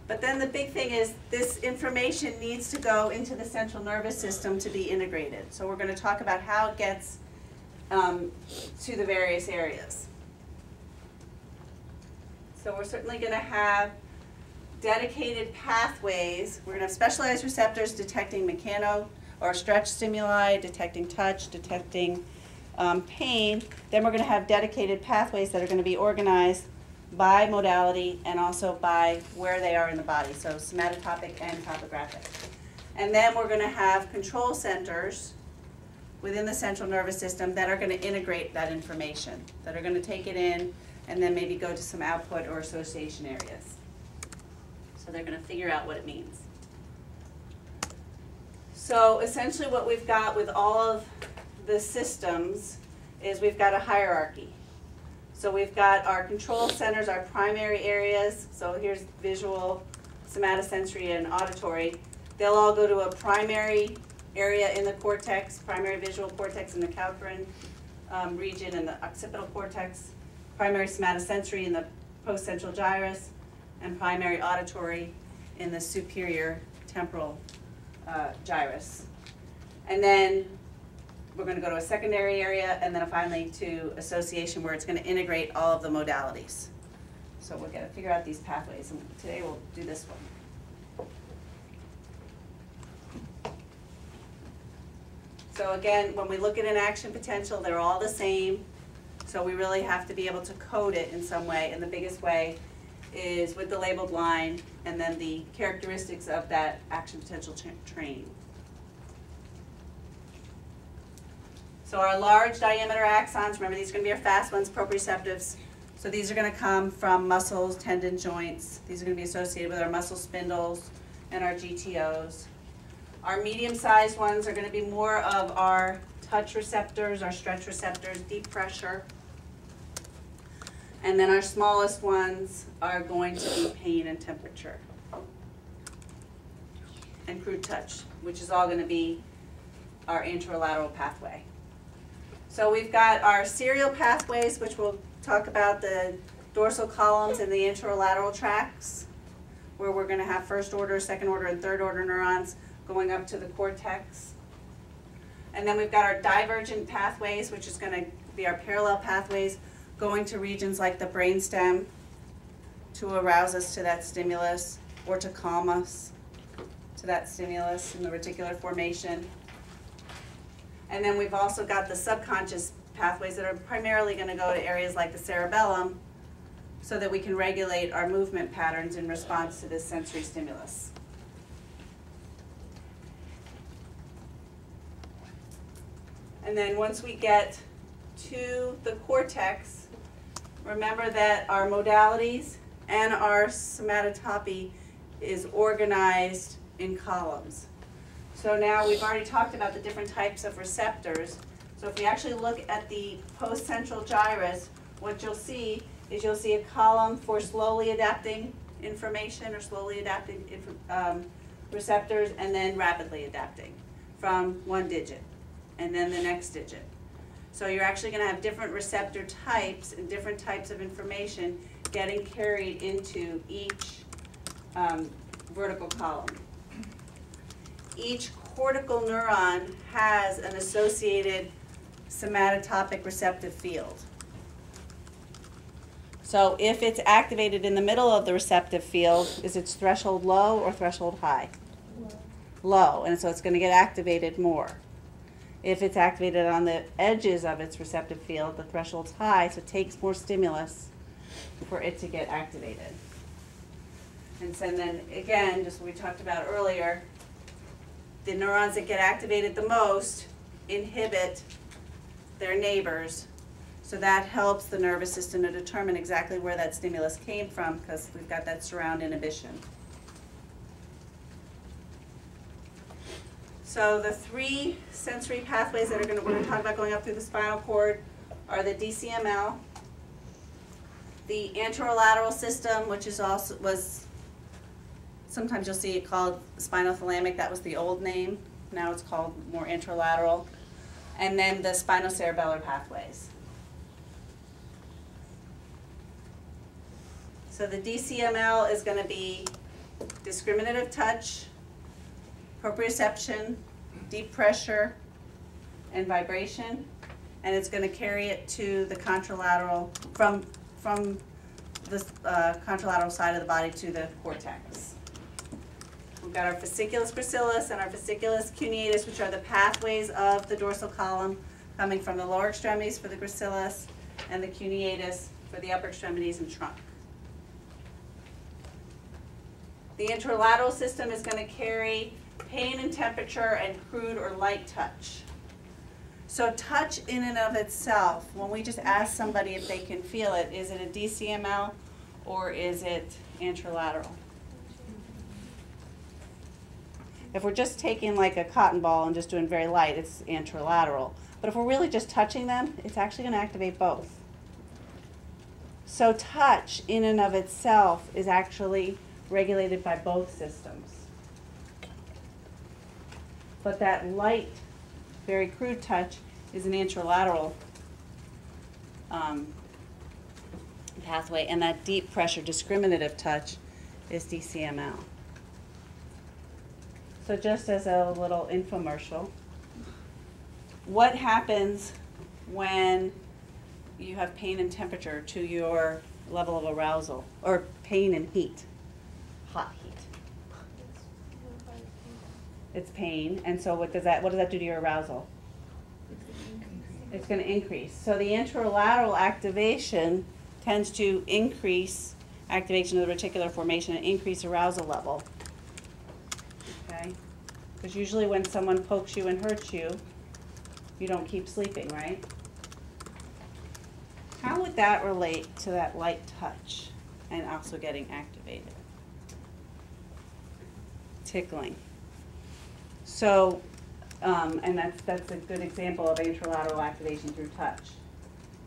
But then the big thing is this information needs to go into the central nervous system to be integrated. So we're going to talk about how it gets to the various areas. So we're certainly going to have dedicated pathways. We're going to have specialized receptors detecting mechano or stretch stimuli, detecting touch, detecting pain. Then we're going to have dedicated pathways that are going to be organized by modality and also by where they are in the body, so somatotopic and topographic. And then we're going to have control centers within the central nervous system that are going to integrate that information, that are going to take it in and then maybe go to some output or association areas. So they're going to figure out what it means. So essentially what we've got with all of the systems is we've got a hierarchy. So we've got our control centers, our primary areas. So here's visual, somatosensory, and auditory. They'll all go to a primary area in the cortex, primary visual cortex in the Cowperin region and the occipital cortex, primary somatosensory in the postcentral gyrus, and primary auditory in the superior temporal gyrus. And then we're going to go to a secondary area and then finally to association where it's going to integrate all of the modalities. So we're going to figure out these pathways, and today we'll do this one. So again, when we look at an action potential, they're all the same. So we really have to be able to code it in some way, and the biggest way is with the labeled line and then the characteristics of that action potential train. So our large diameter axons, remember these are going to be our fast ones, proprioceptives. So these are going to come from muscles, tendon, joints. These are going to be associated with our muscle spindles and our GTOs. Our medium-sized ones are going to be more of our touch receptors, our stretch receptors, deep pressure. And then our smallest ones are going to be pain and temperature. And crude touch, which is all going to be our anterolateral pathway. So we've got our serial pathways, which we'll talk about the dorsal columns and the anterolateral tracts, where we're going to have first order, second order, and third order neurons going up to the cortex. And then we've got our divergent pathways, which is going to be our parallel pathways, going to regions like the brainstem to arouse us to that stimulus or to calm us to that stimulus in the reticular formation. And then we've also got the subconscious pathways that are primarily going to go to areas like the cerebellum so that we can regulate our movement patterns in response to this sensory stimulus. And then once we get to the cortex, remember that our modalities and our somatotopy is organized in columns. So now we've already talked about the different types of receptors. So if we actually look at the post-central gyrus, what you'll see is you'll see a column for slowly adapting information or slowly adapting receptors, and then rapidly adapting from one digit and then the next digit. So you're actually going to have different receptor types and different types of information getting carried into each vertical column. Each cortical neuron has an associated somatotopic receptive field. So if it's activated in the middle of the receptive field, is its threshold low or threshold high? Low, and so it's going to get activated more. If it's activated on the edges of its receptive field, the threshold's high, so it takes more stimulus for it to get activated. And so then again, just what we talked about earlier, the neurons that get activated the most inhibit their neighbors. So that helps the nervous system to determine exactly where that stimulus came from, because we've got that surround inhibition. So the three sensory pathways that we're going to talk about going up through the spinal cord are the DCML, the anterolateral system, which is sometimes you'll see it called spinothalamic. That was the old name. Now it's called more anterolateral. And then the spinocerebellar pathways. So the DCML is going to be discriminative touch, proprioception, deep pressure, and vibration. And it's going to carry it to the contralateral, from the contralateral side of the body to the cortex. We've got our fasciculus gracilis and our fasciculus cuneatus, which are the pathways of the dorsal column, coming from the lower extremities for the gracilis and the cuneatus for the upper extremities and trunk. The interlateral system is going to carry pain and temperature and crude or light touch. So touch in and of itself, when we just ask somebody if they can feel it, is it a DCML or is it anterolateral? If we're just taking like a cotton ball and just doing very light, it's anterolateral. But if we're really just touching them, it's actually going to activate both. So touch in and of itself is actually regulated by both systems. But that light, very crude touch is an anterolateral pathway, and that deep pressure discriminative touch is DCML. So just as a little infomercial, what happens when you have pain and temperature to your level of arousal, or pain and heat, hot heat? It's pain, and so what does that do to your arousal? It's going to increase. So the anterolateral activation tends to increase activation of the reticular formation and increase arousal level. Okay? Because usually when someone pokes you and hurts you, you don't keep sleeping, right? How would that relate to that light touch and also getting activated? Tickling. So, and that's a good example of anterolateral activation through touch,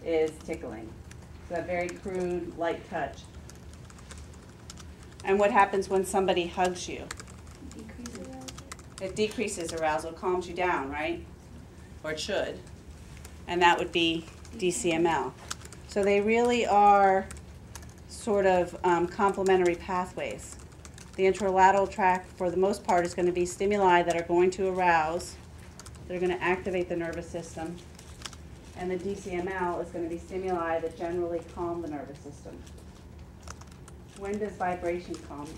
is tickling. So that very crude, light touch. And what happens when somebody hugs you? It decreases arousal, it calms you down, right? Or it should. And that would be DCML. So they really are sort of complementary pathways. The interlateral tract, for the most part, is going to be stimuli that are going to arouse, that are going to activate the nervous system. And the DCML is going to be stimuli that generally calm the nervous system. When does vibration calm you?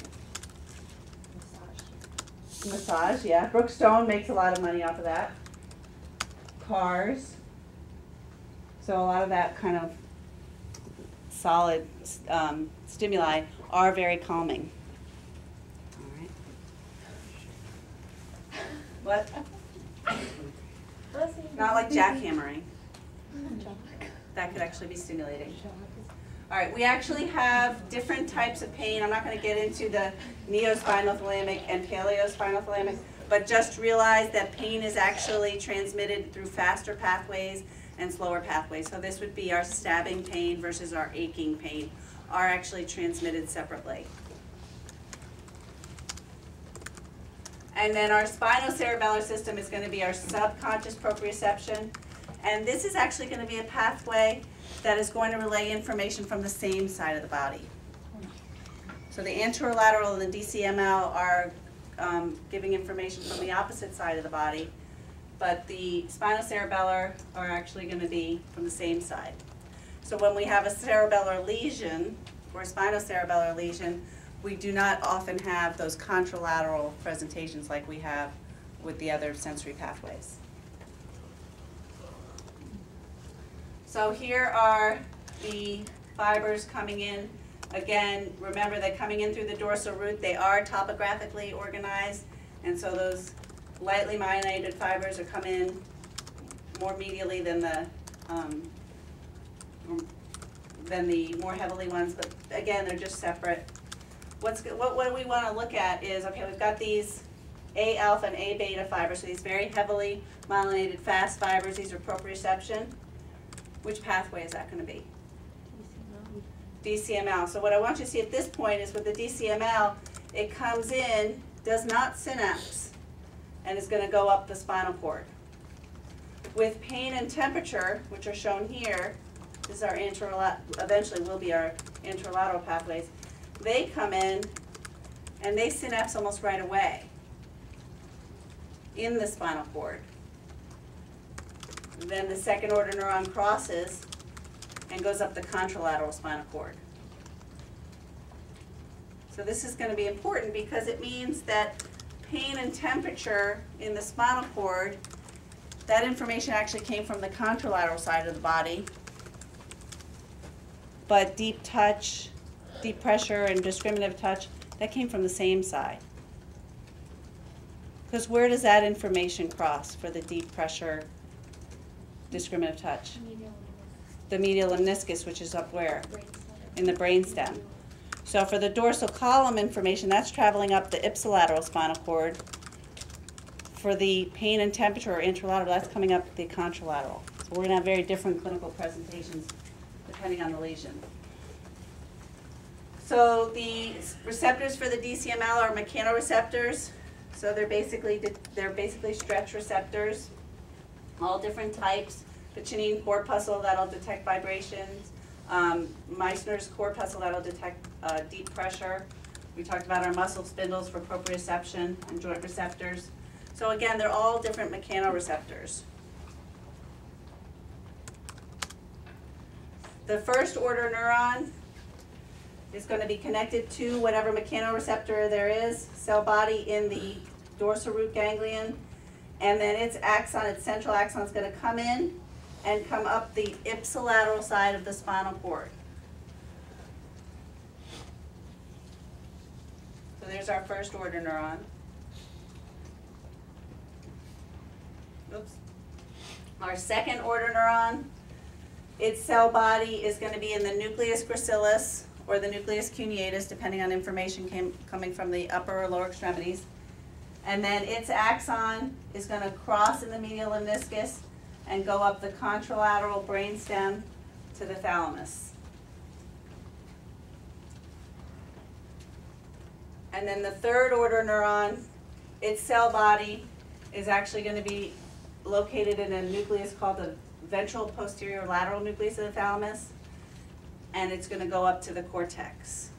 Massage, yeah. Brookstone makes a lot of money off of that. Cars. So a lot of that kind of solid stimuli are very calming. All right. What? Not like jackhammering. That could actually be stimulating. All right, we actually have different types of pain. I'm not going to get into the neospinothalamic and paleospinothalamic, but just realize that pain is actually transmitted through faster pathways and slower pathways. So this would be our stabbing pain versus our aching pain are actually transmitted separately. And then our spinocerebellar system is going to be our subconscious proprioception. And this is actually going to be a pathway that is going to relay information from the same side of the body. So the anterolateral and the DCML are giving information from the opposite side of the body, but the spinocerebellar are actually going to be from the same side. So when we have a cerebellar lesion or a spinocerebellar lesion, we do not often have those contralateral presentations like we have with the other sensory pathways. So here are the fibers coming in. Again, remember that coming in through the dorsal root, they are topographically organized, and so those lightly myelinated fibers are come in more medially than the more heavily ones, but again, they're just separate. What we want to look at is, okay, we've got these A alpha and A beta fibers, so these very heavily myelinated fast fibers, these are proprioception. Which pathway is that going to be? DCML. So what I want you to see at this point is with the DCML, it comes in, does not synapse, and is going to go up the spinal cord. With pain and temperature, which are shown here, this is our eventually will be our anterolateral pathways, they come in and they synapse almost right away in the spinal cord. Then the second order neuron crosses and goes up the contralateral spinal cord. So this is going to be important because it means that pain and temperature in the spinal cord, that information actually came from the contralateral side of the body, but deep touch, deep pressure, and discriminative touch, that came from the same side. Because where does that information cross for the deep pressure, discriminative touch? The medial lemniscus, which is up where? In the brainstem. So for the dorsal column information, that's traveling up the ipsilateral spinal cord. For the pain and temperature or interlateral, that's coming up the contralateral. So we're going to have very different clinical presentations depending on the lesion. So the receptors for the DCML are mechanoreceptors. So they're basically stretch receptors, all different types. Pacinian corpuscle, that'll detect vibrations. Meissner's corpuscle, that'll detect deep pressure. We talked about our muscle spindles for proprioception and joint receptors. So again, they're all different mechanoreceptors. The first order neuron is going to be connected to whatever mechanoreceptor there is, cell body in the dorsal root ganglion, and then its axon, its central axon, is going to come in and come up the ipsilateral side of the spinal cord. So there's our first order neuron. Oops. Our second order neuron, its cell body is going to be in the nucleus gracilis or the nucleus cuneatus, depending on information coming from the upper or lower extremities. And then its axon is going to cross in the medial lemniscus and go up the contralateral brainstem to the thalamus. And then the third order neuron, its cell body is actually going to be located in a nucleus called the ventral posterior lateral nucleus of the thalamus, and it's going to go up to the cortex.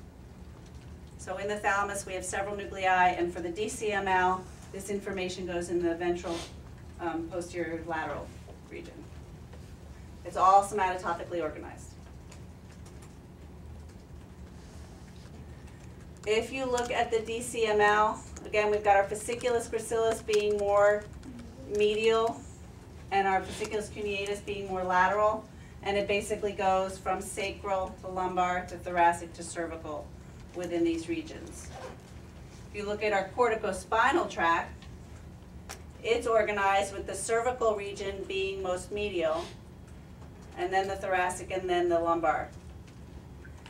So in the thalamus we have several nuclei, and for the DCML, this information goes in the ventral posterior lateral region. It's all somatotopically organized. If you look at the DCML, again, we've got our fasciculus gracilis being more medial and our fasciculus cuneatus being more lateral. And it basically goes from sacral to lumbar to thoracic to cervical within these regions. If you look at our corticospinal tract, it's organized with the cervical region being most medial, and then the thoracic, and then the lumbar.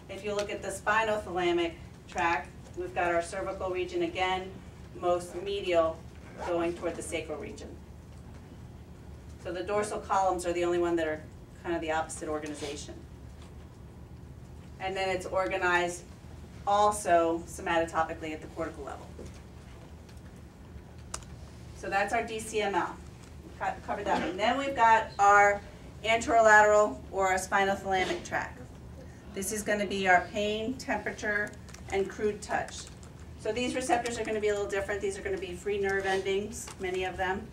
If you look at the spinothalamic tract, we've got our cervical region again, most medial, going toward the sacral region. So the dorsal columns are the only one that are kind of the opposite organization. And then it's organized also somatotopically at the cortical level. So that's our DCML. Covered that one. Then we've got our anterolateral or our spinothalamic tract. This is going to be our pain, temperature, and crude touch. So these receptors are going to be a little different. These are going to be free nerve endings, many of them.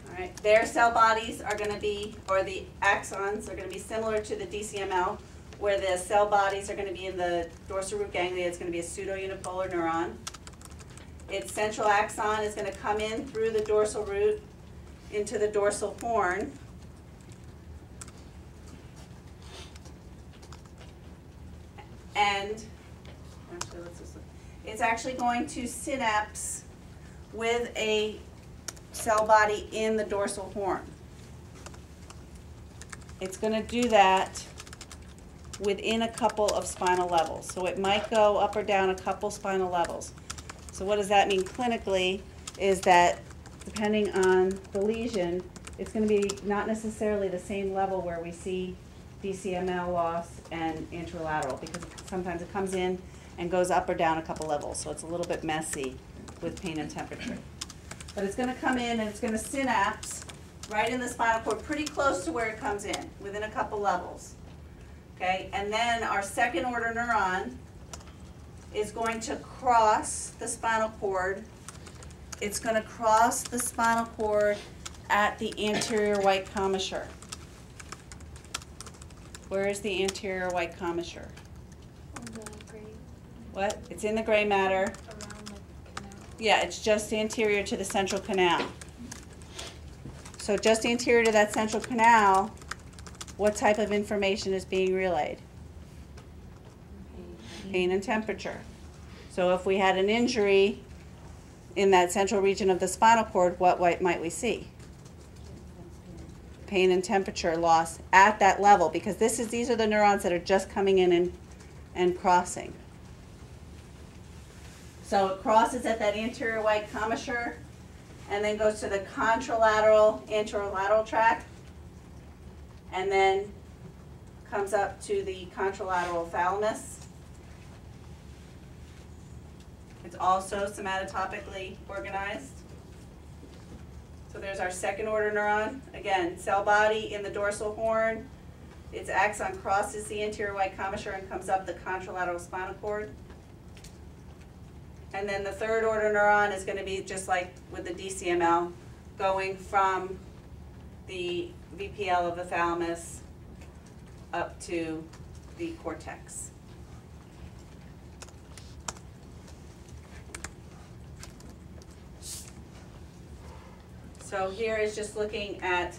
All right. Their cell bodies are going to be, or the axons are going to be similar to the DCML, where the cell bodies are going to be in the dorsal root ganglia. It's going to be a pseudo-unipolar neuron. Its central axon is going to come in through the dorsal root into the dorsal horn. And actually, let's just look. It's actually going to synapse with a cell body in the dorsal horn. It's going to do that within a couple of spinal levels. So it might go up or down a couple spinal levels. So what does that mean clinically is that depending on the lesion, it's going to be not necessarily the same level where we see DCML loss and anterolateral, because sometimes it comes in and goes up or down a couple levels, so it's a little bit messy with pain and temperature. But it's going to come in and it's going to synapse right in the spinal cord, pretty close to where it comes in, within a couple levels. Okay, and then our second order neuron is going to cross the spinal cord. It's going to cross the spinal cord at the anterior white commissure. Where is the anterior white commissure? On the gray, What? It's in the gray matter. around the canal. Yeah, it's just anterior to the central canal. So just anterior to that central canal, what type of information is being relayed? Pain and temperature. So if we had an injury in that central region of the spinal cord, what might we see? Pain and temperature loss at that level, because these are the neurons that are just coming in and crossing. So it crosses at that anterior white commissure and then goes to the contralateral anterolateral tract and then comes up to the contralateral thalamus. It's also somatotopically organized. So there's our second order neuron. Again, cell body in the dorsal horn. Its axon crosses the anterior white commissure and comes up the contralateral spinal cord. And then the third order neuron is going to be just like with the DCML, going from the VPL of the thalamus up to the cortex. So here is just looking at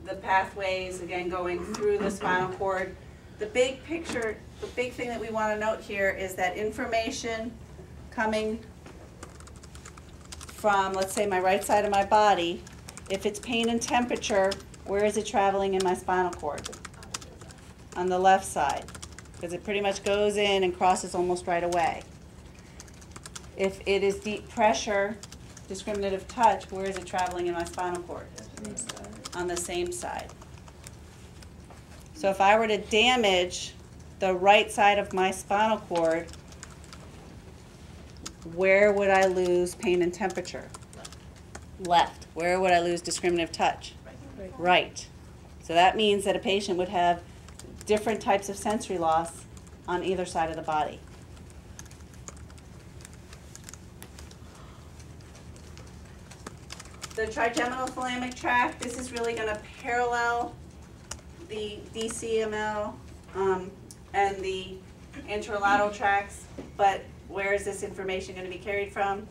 the pathways, again, going through the spinal cord. The big picture, the big thing that we want to note here is that information coming from, let's say, my right side of my body, if it's pain and temperature, where is it traveling in my spinal cord? On the left side, because it pretty much goes in and crosses almost right away. If it is deep pressure, discriminative touch, where is it traveling in my spinal cord? On the same side. So if I were to damage the right side of my spinal cord, where would I lose pain and temperature? Left. Where would I lose discriminative touch? Right. So that means that a patient would have different types of sensory loss on either side of the body. The trigeminal thalamic tract, this is really going to parallel the DCML and the anterolateral tracts, but where is this information going to be carried from?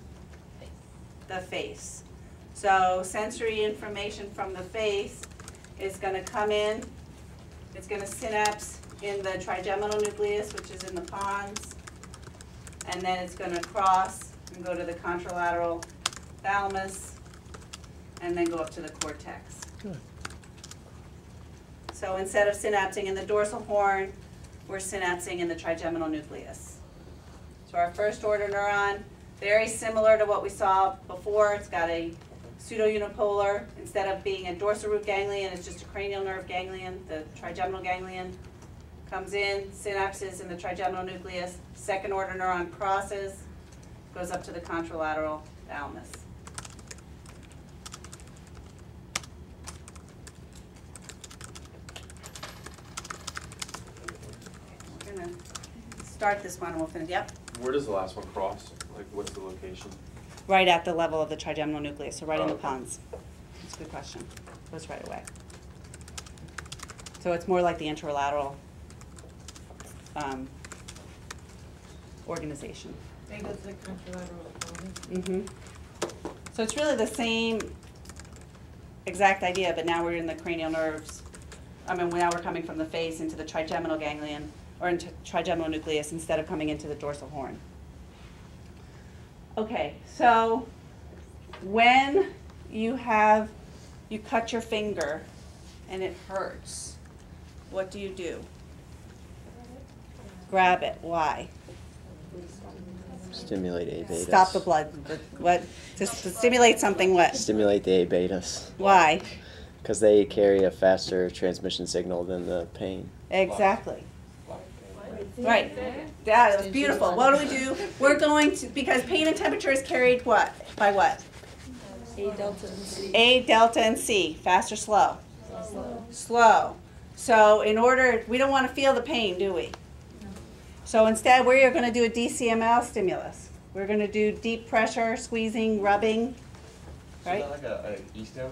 The face. So sensory information from the face is gonna come in, it's gonna synapse in the trigeminal nucleus, which is in the pons, and then it's gonna cross and go to the contralateral thalamus, and then go up to the cortex. Good. So instead of synapsing in the dorsal horn, we're synapsing in the trigeminal nucleus. So our first order neuron, very similar to what we saw before. It's got a pseudo-unipolar. Instead of being a dorsal root ganglion, it's just a cranial nerve ganglion. The trigeminal ganglion comes in, synapses in the trigeminal nucleus. Second order neuron crosses, goes up to the contralateral thalamus. We're gonna start this one and we'll finish. Yep. Where does the last one cross? Like, what's the location? Right at the level of the trigeminal nucleus, so right in the Okay. pons. That's a good question. Goes right away. So it's more like the interlateral organization. They go to the contralateral bone. So it's really the same exact idea, but now we're in the cranial nerves. I mean, now we're coming from the face into the trigeminal ganglion, or into trigeminal nucleus instead of coming into the dorsal horn. Okay, so when you cut your finger and it hurts, what do you do? Grab it. Why? Stimulate A betas. Stop the blood. What? Just to stimulate something what? Stimulate the A betas. Why? Because they carry a faster transmission signal than the pain. Exactly. Right. Yeah, that was beautiful. What do we do? We're going to, because pain and temperature is carried what? By what? A delta and C. A, delta, and C. Fast or slow? Slow. So in order, we don't want to feel the pain, do we? So instead, we are going to do a DCML stimulus. We're going to do deep pressure, squeezing, rubbing, right? Is that like a E-stim?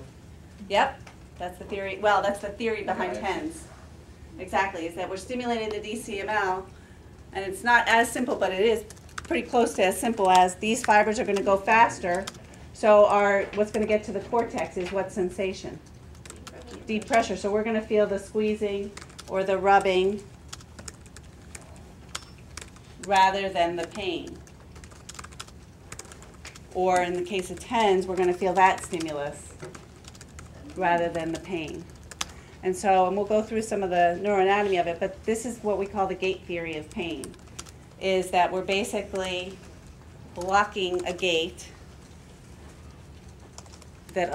Yep, that's the theory. Well, that's the theory behind TENS. Exactly, is that we're stimulating the DCML, and it's not as simple, but it is pretty close to as simple as these fibers are going to go faster. So what's going to get to the cortex is what sensation? Deep pressure. So we're going to feel the squeezing or the rubbing rather than the pain. Or in the case of TENS, we're going to feel that stimulus rather than the pain. And so, and we'll go through some of the neuroanatomy of it, but this is what we call the gate theory of pain, is that we're basically blocking a gate that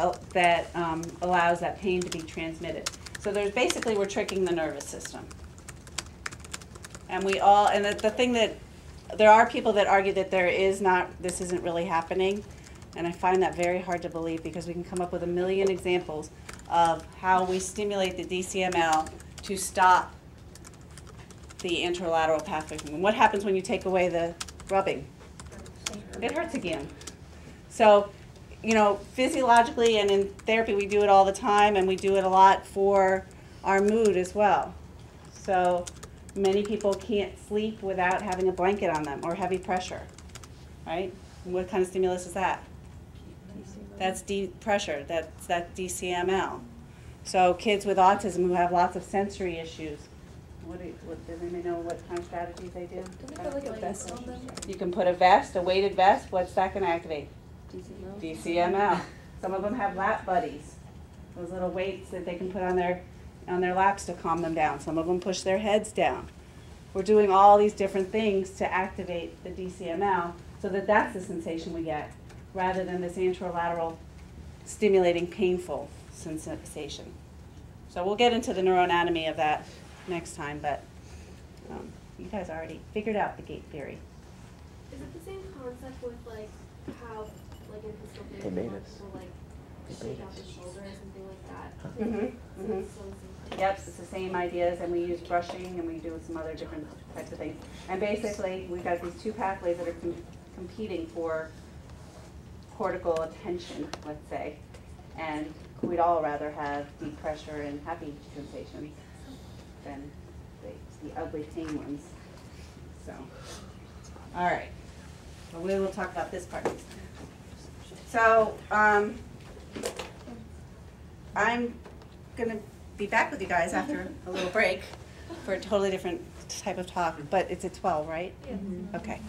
allows that pain to be transmitted. So we're tricking the nervous system. And the thing that, there are people that argue that this isn't really happening, and I find that very hard to believe because we can come up with a million examples of how we stimulate the DCML to stop the interlateral pathway. And what happens when you take away the rubbing? It hurts again. So, physiologically and in therapy we do it all the time, and we do it a lot for our mood as well. So many people can't sleep without having a blanket on them or heavy pressure, right? And what kind of stimulus is that? That's deep pressure, that's that DCML. So kids with autism who have lots of sensory issues, does anybody know what kind of strategies they do? Don't they put like a vest on them? You can put a vest, a weighted vest, what's that going to activate? DCML. DCML. Some of them have lap buddies, those little weights that they can put on their laps to calm them down. Some of them push their heads down. We're doing all these different things to activate the DCML so that that's the sensation we get, rather than this anterolateral stimulating painful sensation. So we'll get into the neuroanatomy of that next time, but you guys already figured out the gate theory. Is it the same concept with like how like in physical They therapy made how us. people like They shake made out us. the shoulder or something like that? Mm-hmm. So it's so simple. Yep, it's the same ideas, and we use brushing, and we do some other different types of things. And basically, we've got these two pathways that are competing for cortical attention, let's say. And we'd all rather have deep pressure and happy sensations than the ugly pain ones. So, all right. Well, we will talk about this part next time. So, I'm going to be back with you guys after a little break for a totally different type of talk, but it's at 12, right? Yeah. Okay.